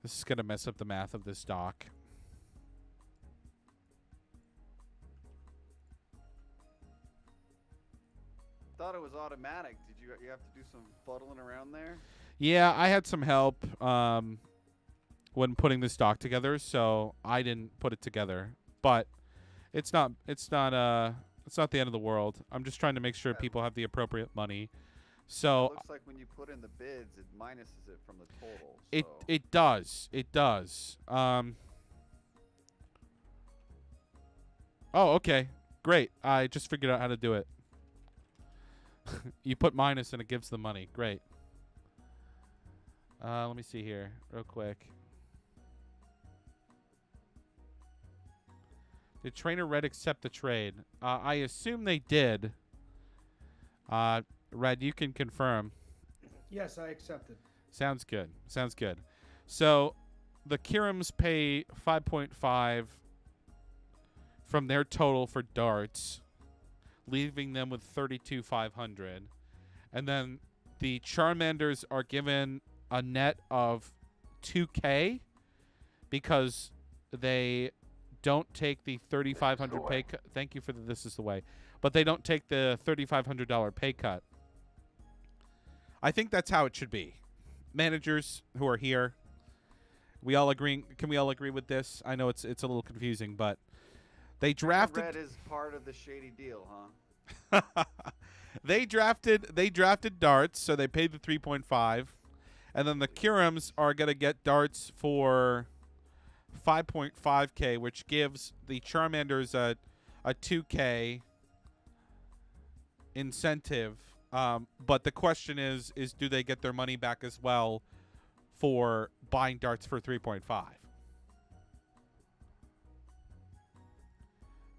This is going to mess up the math of this doc. Thought it was automatic. Did you have to do some fuddling around there? Yeah, I had some help when putting this doc together, so I didn't put it together. But it's not the end of the world. I'm just trying to make sure people have the appropriate money So it looks like when you put in the bids, it minuses it from the total. it So. it does. It does. Oh, okay. Great. I just figured out how to do it. You put minus and it gives the money. Great. Let me see here real quick. Did Trainer Red accept the trade? I assume they did. Red, you can confirm. Yes, I accepted. Sounds good. Sounds good. So the Kirams pay 5.5 from their total for darts, leaving them with 32,500. And then the Charmanders are given a net of 2K because they don't take the $3,500 pay cut. Thank you for the this is the way. But they don't take the $3,500 pay cut. I think that's how it should be. Managers who are here, we all agree. Can we all agree with this? I know it's a little confusing, but they drafted. Red is part of the shady deal, huh? They drafted darts, so they paid the 3.5, and then the Kirams are gonna get darts for 5.5K, which gives the Charmanders a 2K incentive. But the question is do they get their money back as well for buying darts for 3.5?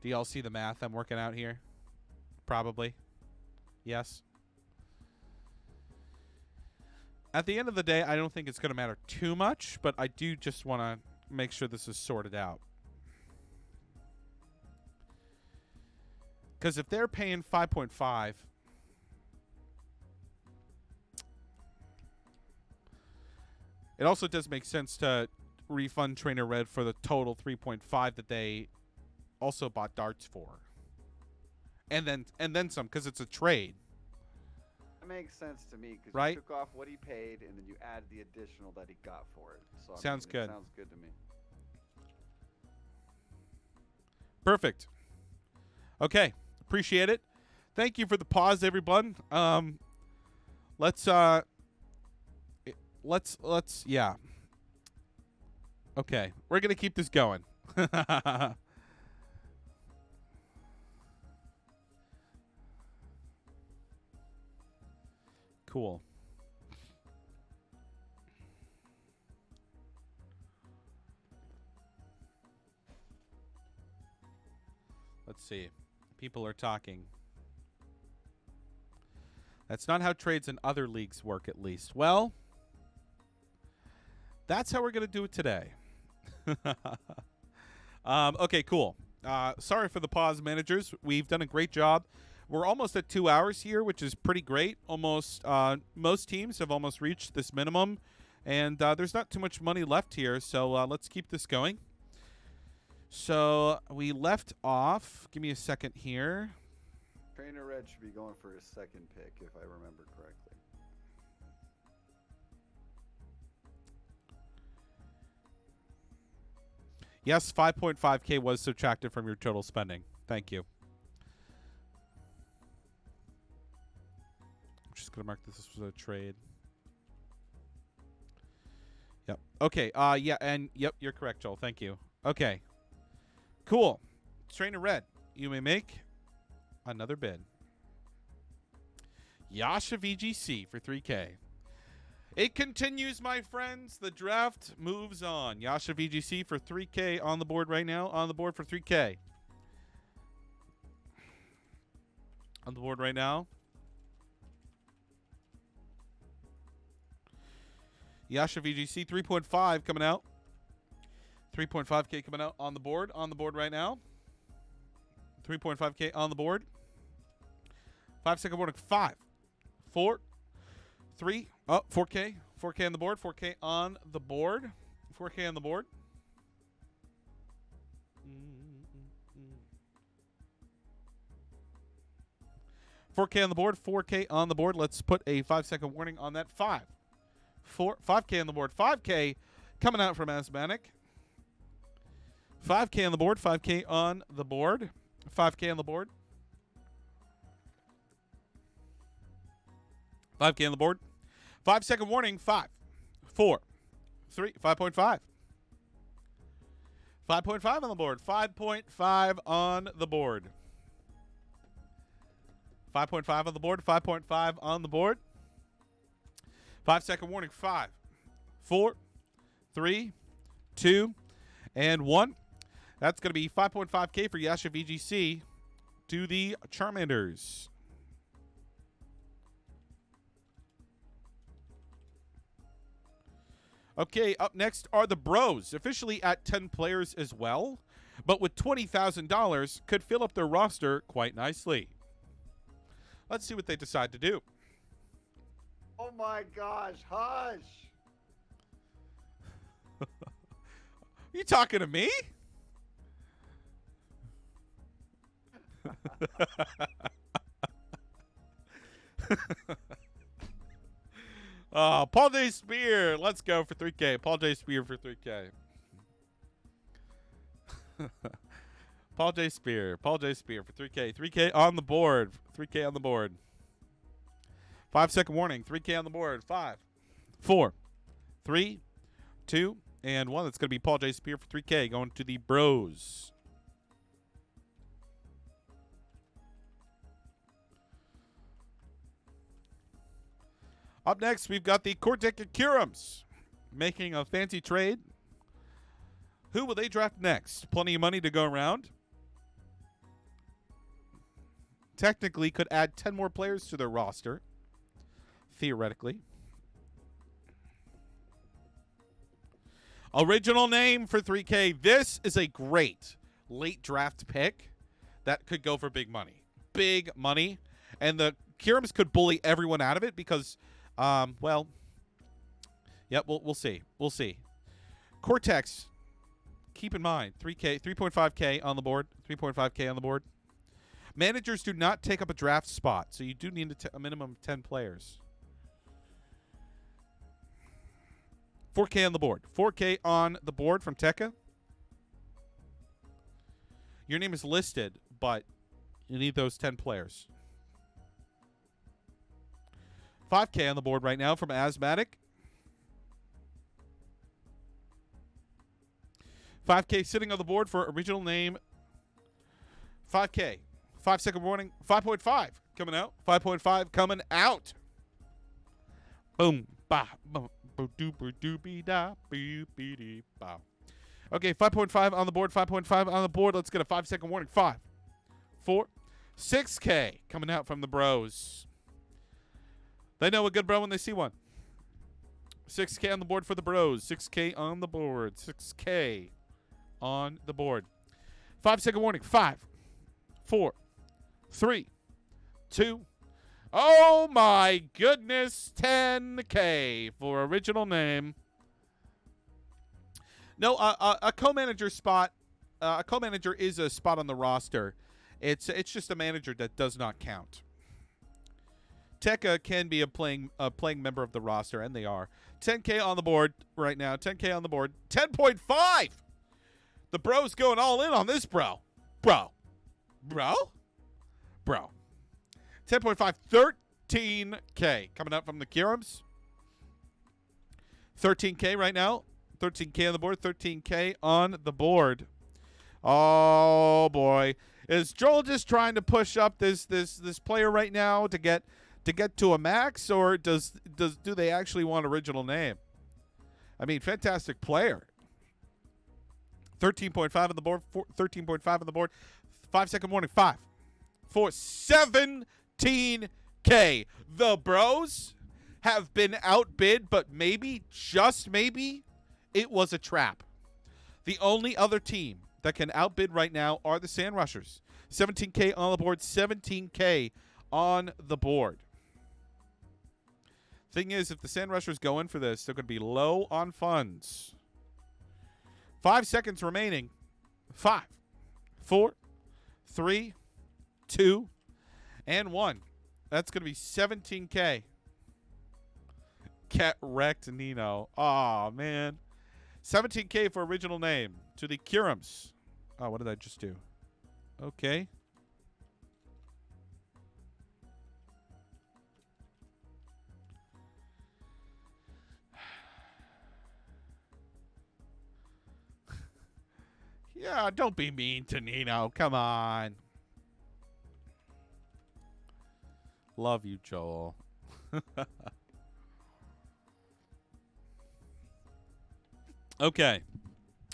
Do y'all see the math I'm working out here? Probably. Yes. At the end of the day, I don't think it's going to matter too much, but I do just want to make sure this is sorted out. Because if they're paying 5.5, it also does make sense to refund Trainer Red for the total 3.5 that they also bought darts for. And then some, because it's a trade. That makes sense to me because Right? you took off what he paid and then you add the additional that he got for it. So Sounds good. It sounds good to me. Perfect. Okay. Appreciate it. Thank you for the pause, everyone. Let's yeah. Okay. We're going to keep this going. Cool. Let's see. People are talking. That's not how trades in other leagues work, at least. Well, that's how we're going to do it today. Okay, cool. Sorry for the pause, managers. We've done a great job. We're almost at 2 hours here, which is pretty great. Almost most teams have almost reached this minimum, and there's not too much money left here, so let's keep this going. So we left off. Give me a second here. Trainer Red should be going for his second pick, if I remember correctly. Yes, 5.5K was subtracted from your total spending. Thank you. I'm just going to mark this as a trade. Yep. Okay. Yeah, and yep, you're correct, Joel. Thank you. Okay. Cool. Trainer Red, you may make another bid. Yasha VGC for 3K. It continues, my friends. The draft moves on. Yasha VGC for 3K on the board right now. On the board for 3K. On the board right now. Yasha VGC 3.5 coming out. 3.5K coming out on the board. On the board right now. 3.5K on the board. 5-second warning. 5, 4, 3. Oh, 4K. 4K on the board. 4K on the board. 4K on the board. 4K on the board. 4K on the board. Let's put a 5-second warning on that. 5, 4, 5K on the board. 5K coming out from Asmanic. 5K on the board. 5K on the board. 5K on the board. 5K on the board. 5-second warning. 5, 4, 3, 5.5. 5.5 on the board. 5.5 on the board. 5.5 on the board. 5.5 on the board. 5-second warning. 5, 4, 3, 2, and 1. That's going to be 5.5K for Yasha VGC to the Charmanders. Okay, up next are the Bros, officially at 10 players as well, but with $20,000 could fill up their roster quite nicely. Let's see what they decide to do. Oh my gosh, hush. You talking to me? Paul J. Spear. Let's go for 3K. Paul J. Spear for 3K. Paul J. Spear. Paul J. Spear for 3K. 3K on the board. 3K on the board. 5-second warning. 3K on the board. 5, 4, 3, 2, and 1. That's going to be Paul J. Spear for 3K going to the Bros. Up next, we've got the Cortec and Curums making a fancy trade. Who will they draft next? Plenty of money to go around. Technically, could add 10 more players to their roster. Theoretically. Original name for 3K. This is a great late draft pick that could go for big money. Big money. And the Curums could bully everyone out of it because... well, yeah, we'll see. We'll see. Cortex, keep in mind, 3K, 3.5K on the board, 3.5K on the board. Managers do not take up a draft spot, so you do need a minimum of 10 players. 4K on the board. 4K on the board from Tekka. Your name is listed, but you need those 10 players. 5K on the board right now from Asthmatic. 5K sitting on the board for original name. 5K. 5-second warning. 5.5 coming out. 5.5 coming out. Boom. Ba. Boom. Dooper doopy da. Boop dee ba. Okay, 5.5 on the board. 5.5 on the board. Let's get a 5-second warning. 5, 4, 6K coming out from the Bros. They know a good bro when they see one. 6K on the board for the Bros. 6K on the board. 6K on the board. 5-second warning. 5, 4, 3, 2. Oh my goodness. 10K for original name. No, a co-manager spot. A co-manager is a spot on the roster. It's just a manager that does not count. Tekka can be a playing member of the roster, and they are. 10K on the board right now. 10K on the board. 10.5. The Bros going all in on this, bro. Bro. 10.5. 13K coming up from the Curums. 13K right now. 13K on the board. 13K on the board. Oh boy, is Joel just trying to push up this player right now to get to a max, or do they actually want original name? I mean, fantastic player. 13.5 on the board. 13.5 on the board. 5-second warning. 5, 4, 17K. The Bros have been outbid, but maybe, just maybe, it was a trap. The only other team that can outbid right now are the Sand Rushers. 17K on the board. 17K on the board. Thing is, if the Sand Rushers go in for this, they're going to be low on funds. 5 seconds remaining. 5, 4, 3, 2, and 1. That's going to be 17K. Get wrecked, Nino. Aw, man. 17K for original name to the Curums. Oh, what did I just do? Okay. . . . . . . . . . . . . . . . . . . . . . . . . . . . . . . . . . . . . . . . . . . . . . . . . . . . . . . . . . . Yeah, don't be mean to Nino. Come on. Love you, Joel. Okay.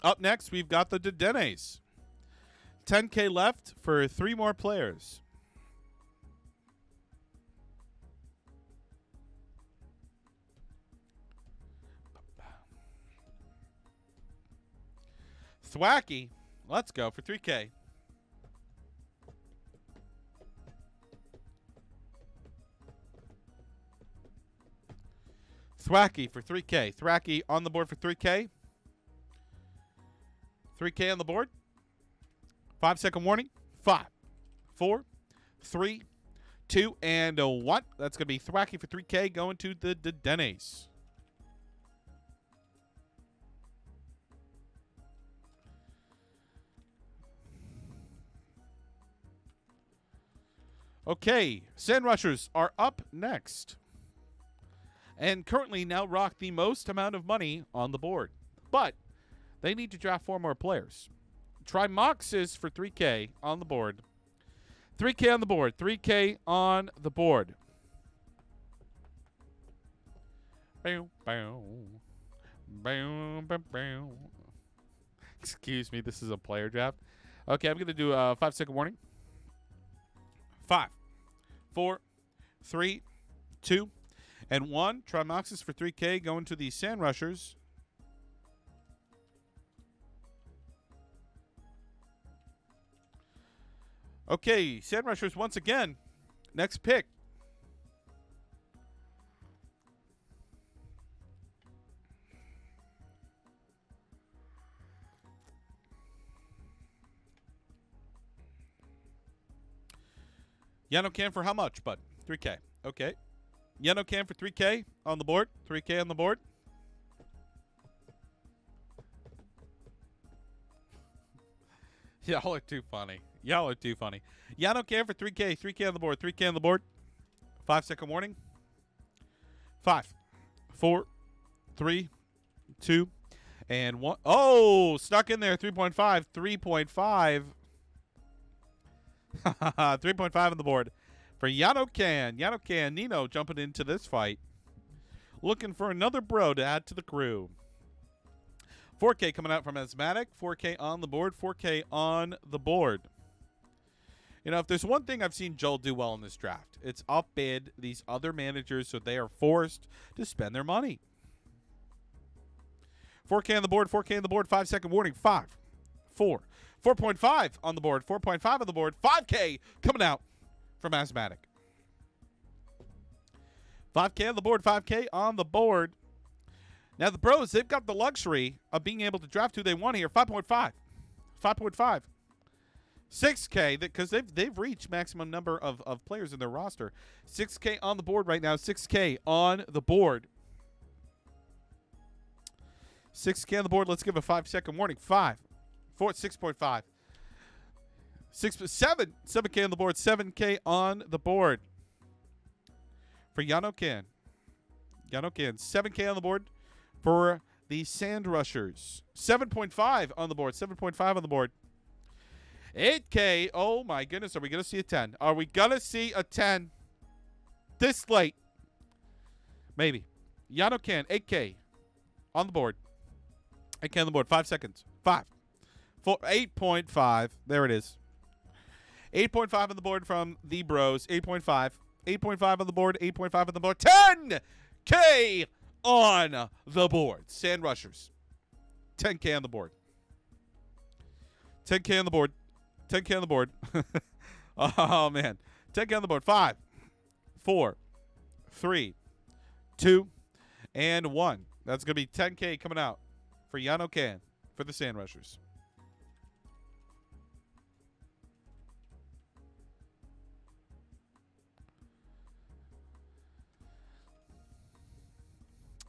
Up next, we've got the Dedenes. 10K left for 3 more players. Thwacky, let's go for 3K. Thwacky for 3K. Thwacky on the board for 3K. 3K on the board. 5-second warning. 5, 4, 3, 2, and 1. That's going to be Thwacky for 3K going to the Dedenes. Okay, Sand Rushers are up next. And currently now rock the most amount of money on the board. But they need to draft 4 more players. Trimoxis for 3K on the board. 3K on the board. 3K on the board. Bow, bow. Bow, bow, bow. Excuse me, this is a player draft. Okay, I'm going to do a 5-second warning. 5, 4, 3, 2, and 1. Trimoxis for 3K going to the Sand Rushers. Okay, Sand Rushers once again. Next pick. Yano can for how much, bud? 3K. Okay. Yano can for 3K on the board. 3K on the board. Y'all are too funny. Y'all are too funny. Yano can for 3K. 3K on the board. 3K on the board. 5-second warning. 5, 4, 3, 2, and 1. Oh, stuck in there. 3.5. 3.5. 3.5 on the board for Yano Can. Yano Can, Nino jumping into this fight. Looking for another bro to add to the crew. 4K coming out from Asthmatic. 4K on the board. 4K on the board. You know, if there's one thing I've seen Joel do well in this draft, it's outbid these other managers so they are forced to spend their money. 4K on the board. 4K on the board. 5-second warning. 5, 4, 4.5 on the board. 4.5 on the board. 5K coming out from Asthmatic. 5K on the board. 5K on the board. Now, the pros, they've got the luxury of being able to draft who they want here. 5.5. 5.5. 6K, because they've reached maximum number of players in their roster. 6K on the board right now. 6K on the board. 6K on the board. Let's give a 5-second warning. 5, 4, 6.5. 7K on the board. 7K on the board. For Yano Can. Yano Can. 7K on the board for the Sand Rushers. 7.5 on the board. 7.5 on the board. 8K. Oh, my goodness. Are we going to see a 10? Are we going to see a 10 this late? Maybe. Yano Can. 8K on the board. 8K on the board. 5 seconds. 5, 4, 8.5. There it is. 8.5 on the board from the bros. 8.5. 8.5 on the board. 8.5 on the board. 10K on the board. Sand Rushers. 10K on the board. 10K on the board. 10K on the board. Oh, man. 10K on the board. 5, 4, 3, 2, and 1. That's going to be 10K coming out for Yano Can for the Sand Rushers.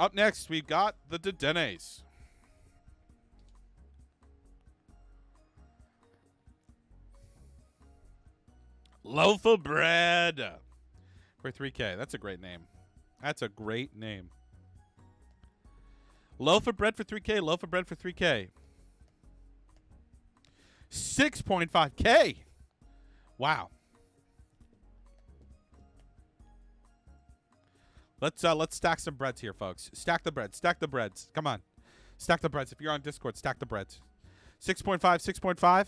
Up next, we've got the Dedenes. Loaf of Bread for 3K. That's a great name. That's a great name. Loaf of Bread for 3K. Loaf of Bread for 3K. 6.5K. Wow. Let's stack some breads here, folks. Stack the breads. Stack the breads. Come on. Stack the breads. If you're on Discord, stack the breads. 6.5, 6.5.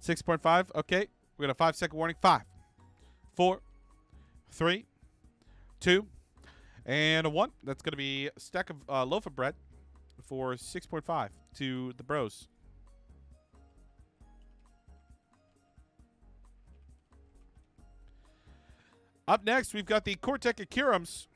6.5. Okay. We got a 5-second warning. 5, 4, 3, 2, and a 1. That's going to be a stack of loaf of bread for 6.5 to the bros. Up next, we've got the Cortec Akirums.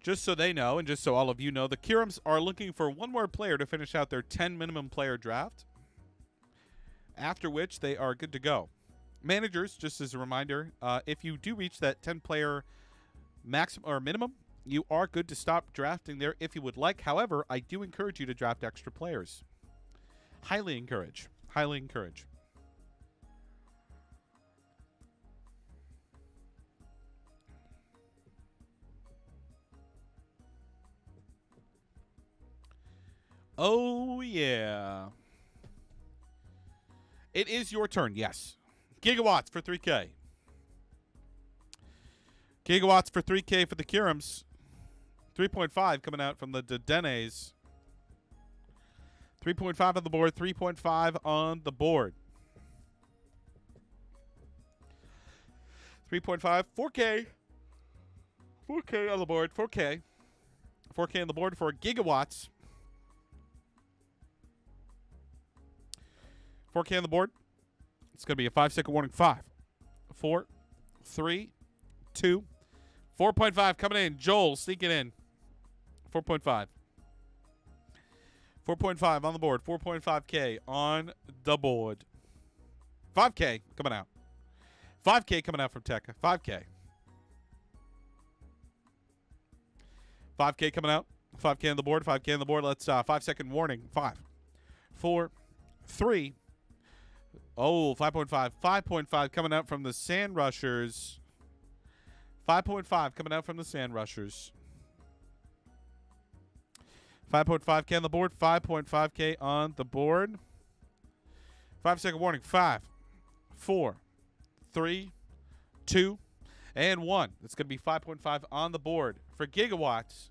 Just so they know, and just so all of you know, the Kirums are looking for one more player to finish out their 10 minimum player draft, after which they are good to go. Managers, just as a reminder, if you do reach that 10-player maximum or minimum, you are good to stop drafting there if you would like. However, I do encourage you to draft extra players. Highly encourage. Highly encourage. Oh, yeah. It is your turn, yes. Gigawatts for 3K. Gigawatts for 3K for the Kirums. 3.5 coming out from the Dedenes. 3.5 on the board. 3.5 on the board. 3.5. 4K. 4K on the board. 4K. 4K on the board for Gigawatts. 4K on the board. It's going to be a 5-second warning. 5, 4, 3, 2, 4.5 coming in. Joel sneaking in. 4.5. 4.5 on the board. 4.5K on the board. 5K coming out. 5K coming out from Tech. 5K. 5K coming out. 5K on the board. 5K on the board. Let's 5-second warning. 5, 4, 3. Oh, 5.5. 5.5 coming out from the Sand Rushers. 5.5 coming out from the Sand Rushers. 5.5K on the board. 5.5K on the board. 5-second warning. 5, 4, 3, 2, and 1. It's going to be 5.5 on the board for Gigawatts.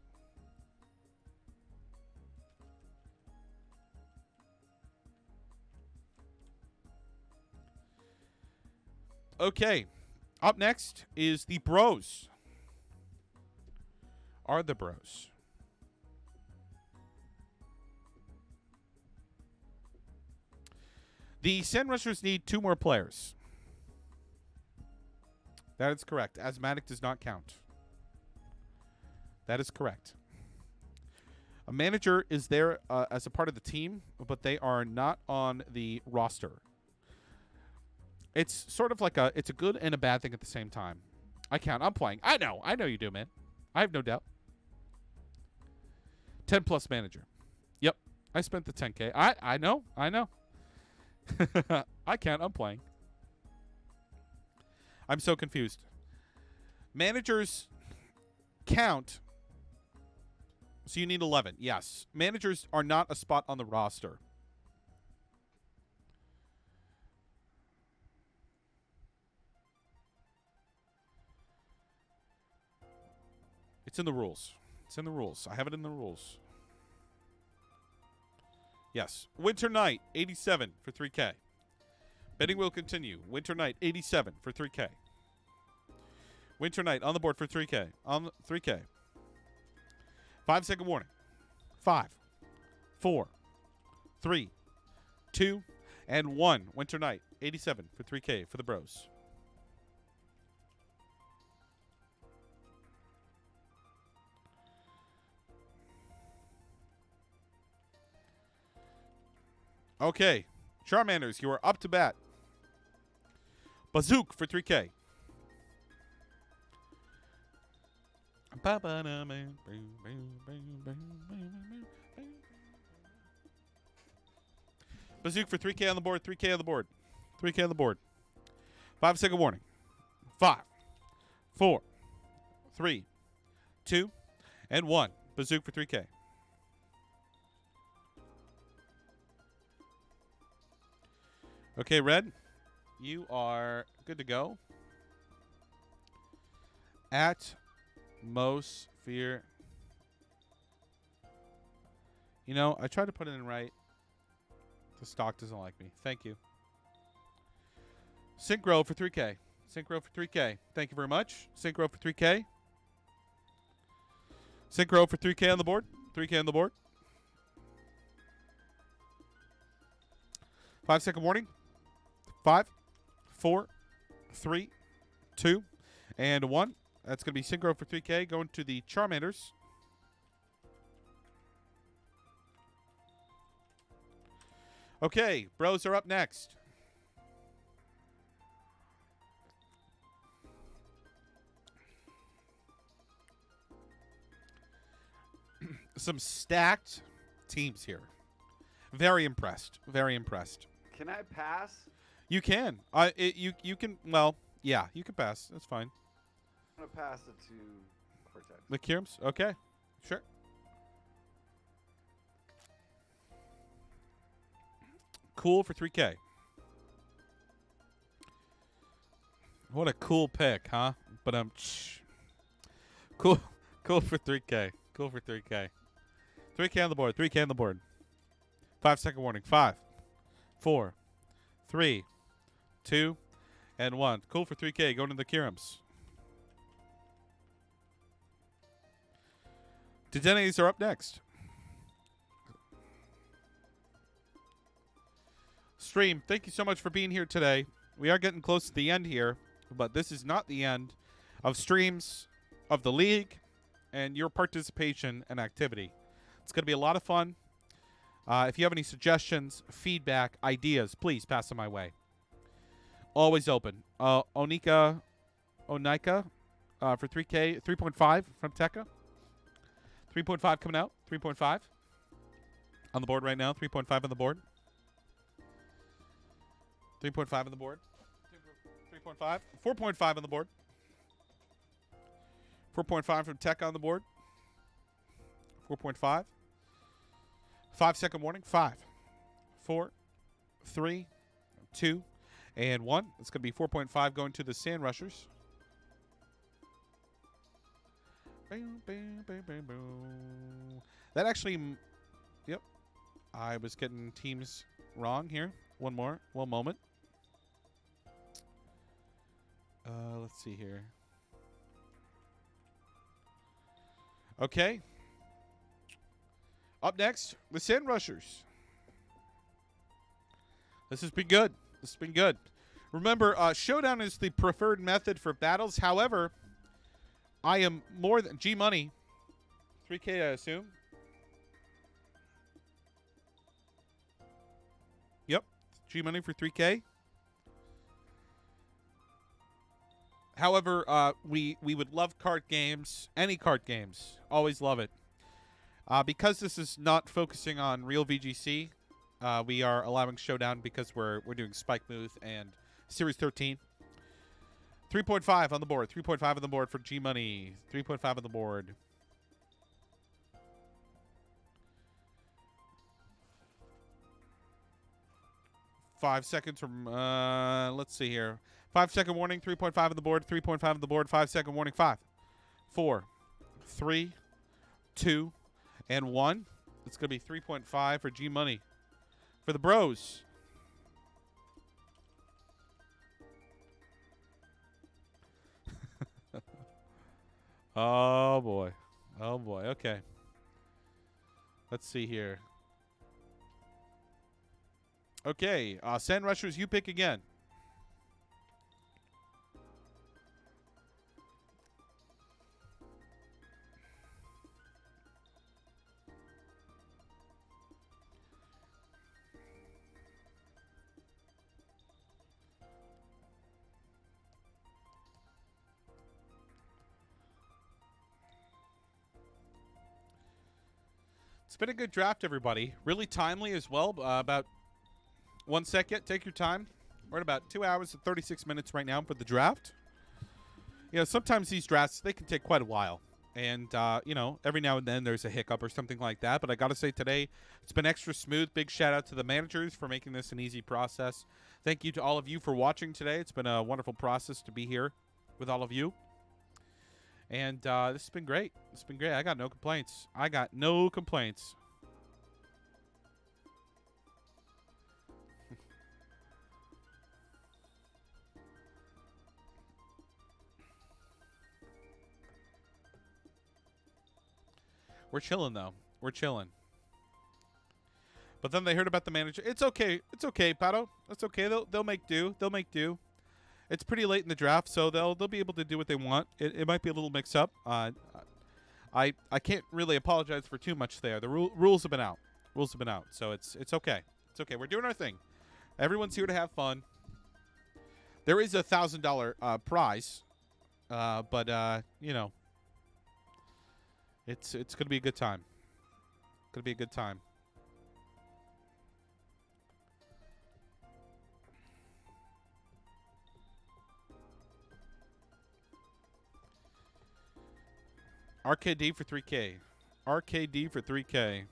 Okay, up next is the Bros. Are the Bros. The Sand Rushers need 2 more players. That is correct. Asthmatic does not count. That is correct. A manager is there as a part of the team, but they are not on the roster. It's sort of like it's a good and a bad thing at the same time. I count. I'm playing. I know you do, man. I have no doubt. 10 plus manager. Yep. I spent the 10K. I know. I count. I'm playing. I'm so confused. Managers count. So you need 11. Yes. Managers are not a spot on the roster. It's in the rules. It's in the rules. I have it in the rules. Yes. Winter Night, 87 for 3K. Betting will continue. Winter Night, 87 for 3K. Winter Night on the board for 3K. On 3K. 5-second warning. 5, 4, 3, 2, and 1. Winter Night, 87 for 3K for the Bros. Okay, Charmanders, you are up to bat. Bazook for 3K. Bazook for 3K on the board. 3K on the board. 3K on the board. 5-second warning. 5, 4, 3, 2, and 1. Bazook for 3K. Okay, Red, you are good to go. Atmosphere. You know, I tried to put it in right. The stock doesn't like me. Thank you. Synchro for 3K. Synchro for 3K. Thank you very much. Synchro for 3K. Synchro for 3K on the board. 3K on the board. 5-second warning. 5, 4, 3, 2, and 1. That's going to be Synchro for 3K going to the Charmanders. Okay, bros are up next. Some stacked teams here. Very impressed. Very impressed. Can I pass? You can. You can. Well, yeah, you can pass. That's fine. I'm gonna pass it to Cortex. The Kirims? Okay, sure. Cool for 3K. What a cool pick, huh? But cool for 3K. Cool for 3K. 3K on the board. 3K on the board. 5-second warning. 5, 4, 3, 2, and 1. Cool for 3K. Going to the Kirims. Dedenes are up next. Stream, thank you so much for being here today. We are getting close to the end here, but this is not the end of streams of the league and your participation and activity. It's going to be a lot of fun. If you have any suggestions, feedback, ideas, please pass them my way. Always open. Onika for 3K, 3.5 from Tekka. 3.5 coming out. 3.5 on the board right now. 3.5 on the board. 3.5 on the board. 3.5. 4.5 on the board. 4.5 from Tekka on the board. 4.5. 5-second warning. 5, 4, 3, 2, and 1. It's going to be 4.5 going to the Sand Rushers. That actually, yep. I was getting teams wrong here. One moment. Let's see here. Okay. Up next, the Sand Rushers. This has been good. This has been good. Remember, Showdown is the preferred method for battles. However, I am more than G-Money. 3K, I assume. Yep. G-Money for 3K. However, we would love card games. Any card games. Always love it. Because this is not focusing on real VGC, we are allowing Showdown because we're doing Spike Booth and Series 13. 3.5 on the board. 3.5 on the board for G-Money. 3.5 on the board. Five seconds from, let's see here. 5-second warning, 3.5 on the board, 3.5 on the board, 5-second warning, 5, 4, 3, 2, and 1. It's going to be 3.5 for G-Money. For the bros. Oh, boy. Oh, boy. Okay. Let's see here. Okay. Sand Rushers, you pick again. It's been a good draft, everybody. Really timely as well. About 1 second. Take your time. We're at about 2 hours and 36 minutes right now for the draft. You know, sometimes these drafts, they can take quite a while. And, you know, every now and then there's a hiccup or something like that. But I got to say today, it's been extra smooth. Big shout out to the managers for making this an easy process. Thank you to all of you for watching today. It's been a wonderful process to be here with all of you. And this has been great. It's been great. I got no complaints. I got no complaints. We're chilling, though. We're chilling. But then they heard about the manager. It's okay. It's okay, Pato. It's okay. They'll make do. They'll make do. It's pretty late in the draft, so they'll be able to do what they want. It might be a little mix up. I can't really apologize for too much there. The rules have been out. Rules have been out, so it's okay. It's okay. We're doing our thing. Everyone's here to have fun. There is a $1,000 prize, but you know, it's gonna be a good time. Gonna be a good time. RKD for 3K. RKD for 3K.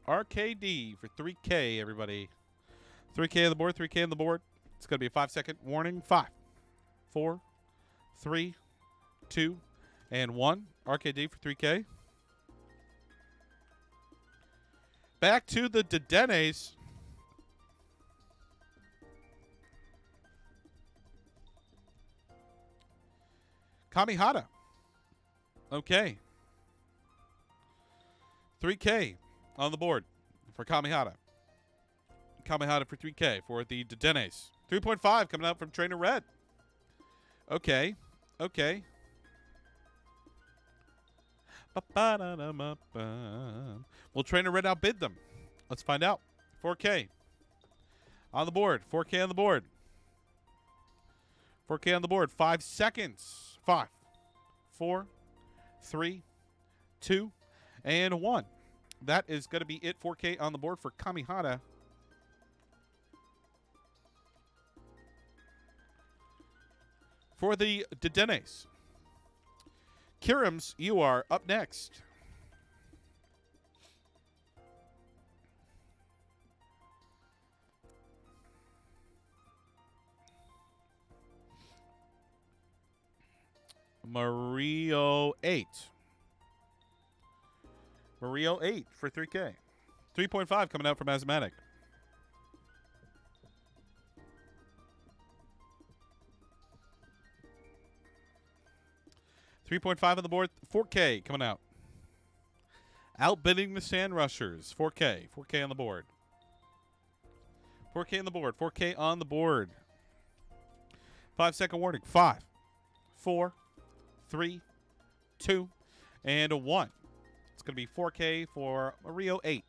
RKD for 3K, everybody. 3K on the board, 3K on the board. It's going to be a 5-second warning. 5, 4, 3, 2, and 1. RKD for 3K. Back to the Dedenes. Kamihata. Okay. 3K on the board for Kamihata. Kamihata for 3K for the Dedenes. 3.5 coming out from Trainer Red. Okay. Okay. Will Trainer Red outbid them? Let's find out. 4K on the board. 4K on the board. 4K on the board. 5 seconds. 5, 4, 3, 2, and 1. That is going to be it. 4K on the board for Kamihata. For the Dedenes. Kirams, you are up next. Mario 8. Mario 8 for 3K. 3.5 coming out from Asthmatic. $3.5 on the board. 4K coming out. Outbidding the Sand Rushers. 4K. 4K on the board. 4K on the board. 4K on the board. 5-second warning. 5, 4, 3, 2, and 1. It's going to be 4K for Mario 8.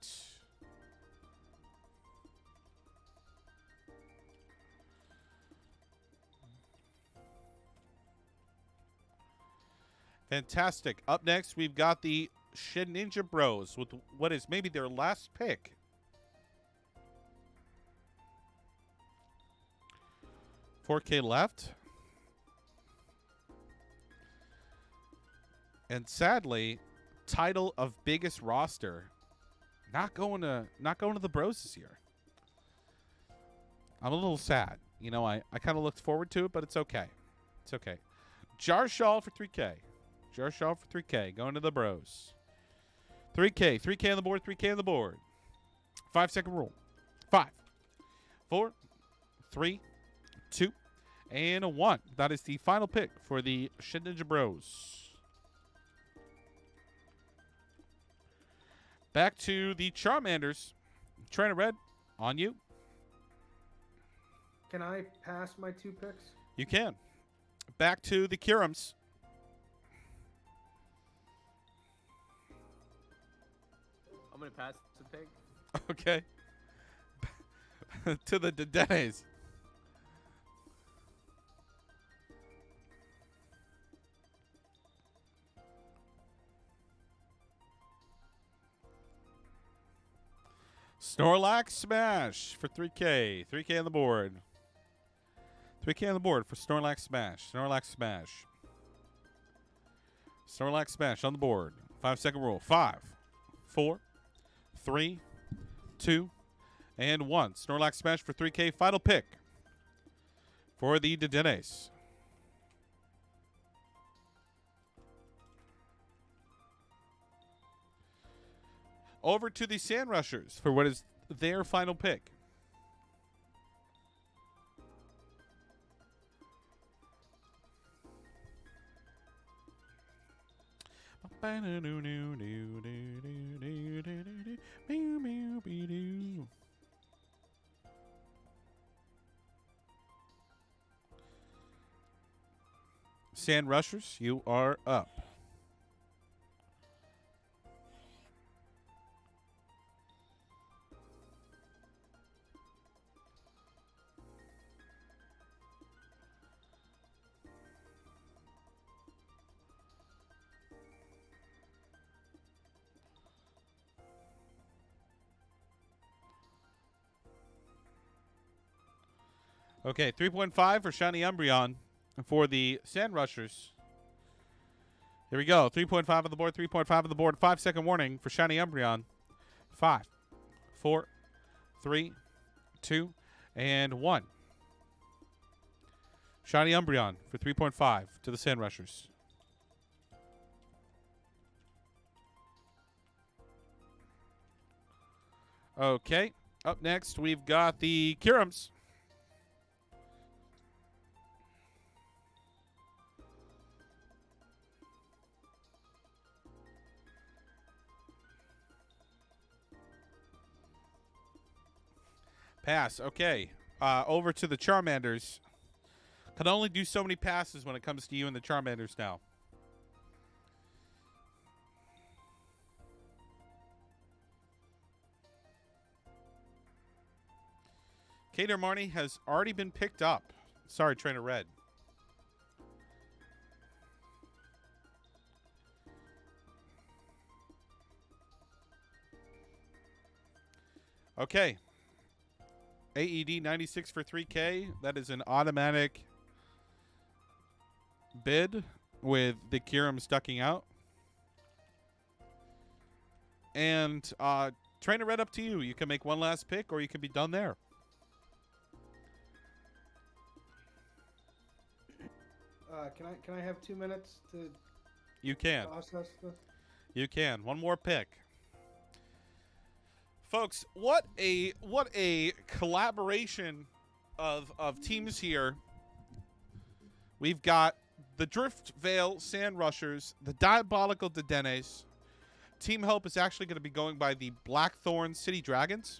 Fantastic. Up next, we've got the Shin Ninja Bros with what is maybe their last pick. $4K left. And sadly, title of biggest roster, not going to the Bros this year. I'm a little sad. You know, I kind of looked forward to it, but it's okay. It's okay. Jarshaw for 3K. Jarshaw for 3K. Going to the Bros. 3K. 3K on the board. 3K on the board. 5-second rule. 5, 4, 3, 2, and 1. That is the final pick for the Shin Ninja Bros. Back to the Charmanders. Trainer Red, on you. Can I pass my 2 picks? You can. Back to the Kirams. I'm going to pass the pick. Okay. To the Dedenes. Snorlax Smash for 3K. 3K on the board. 3K on the board for Snorlax Smash. Snorlax Smash. Snorlax Smash on the board. 5-second rule. 5, 4, 3, 2, and 1. Snorlax Smash for 3K. Final pick for the Dedenes. Over to the Sand Rushers for what is their final pick. Sand Rushers, you are up. Okay, 3.5 for Shiny Umbreon for the Sand Rushers. Here we go. 3.5 on the board, 3.5 on the board. 5-second warning for Shiny Umbreon. 5, 4, 3, 2, and 1. Shiny Umbreon for 3.5 to the Sand Rushers. Okay, up next we've got the Kyurems. Pass. Okay. Over to the Charmanders. Can only do so many passes when it comes to you and the Charmanders now. Kader Marnie has already been picked up. Sorry, Trainer Red. Okay. AED 96 for 3K. That is an automatic bid with the Kyurem ducking out. And Trainer Red, up to you. You can make one last pick or you can be done there. Can I have 2 minutes to You can. process this? You can. One more pick. Folks, what a collaboration of teams here. We've got the Drift Veil Sand Rushers, the Diabolical Dedenes. Team Hope is actually going to be going by the Blackthorn City Dragons.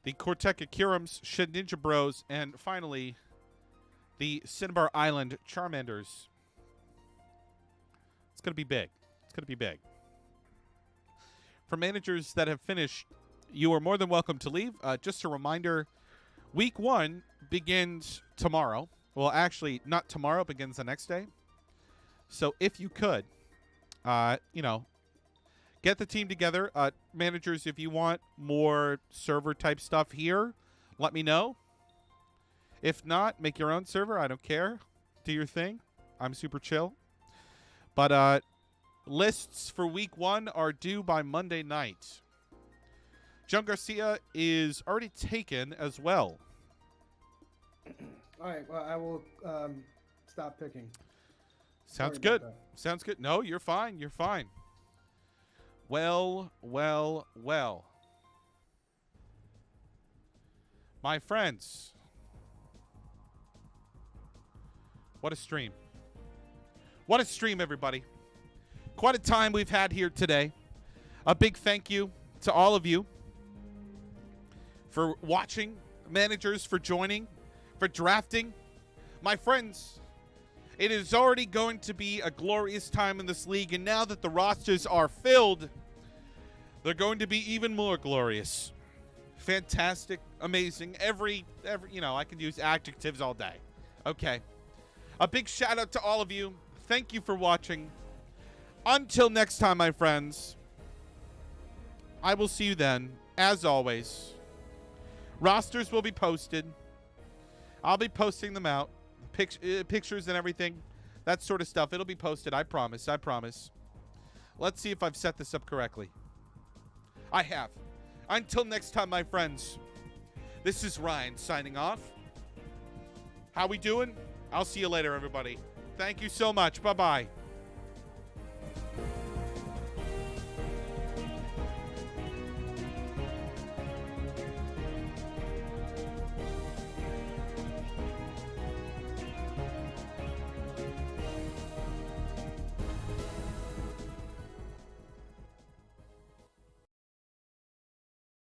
The Corteca Kyurems, Shed Ninja Bros, and finally the Cinnabar Island Charmanders. It's going to be big. It's going to be big. For managers that have finished, you are more than welcome to leave. Just a reminder, week 1 begins tomorrow. Well, actually, not tomorrow. It begins the next day. So if you could, get the team together. Managers, if you want more server-type stuff here, let me know. If not, make your own server. I don't care. Do your thing. I'm super chill. But lists for week 1 are due by Monday night. John Garcia is already taken as well. All right. Well, I will stop picking. Sounds Sorry good. about that. Sounds good. No, you're fine. You're fine. Well. My friends. What a stream. What a stream, everybody. Quite a time we've had here today. A big thank you to all of you for watching, managers for joining, for drafting. My friends, it is already going to be a glorious time in this league, and now that the rosters are filled, they're going to be even more glorious. Fantastic, amazing. Every I can use adjectives all day. Okay. A big shout out to all of you. Thank you for watching. Until next time, my friends, I will see you then. As always, rosters will be posted. I'll be posting them out. Pictures and everything. That sort of stuff. It'll be posted. I promise. I promise. Let's see if I've set this up correctly. I have. Until next time, my friends, this is Ryan signing off. How we doing? I'll see you later, everybody. Thank you so much. Bye-bye.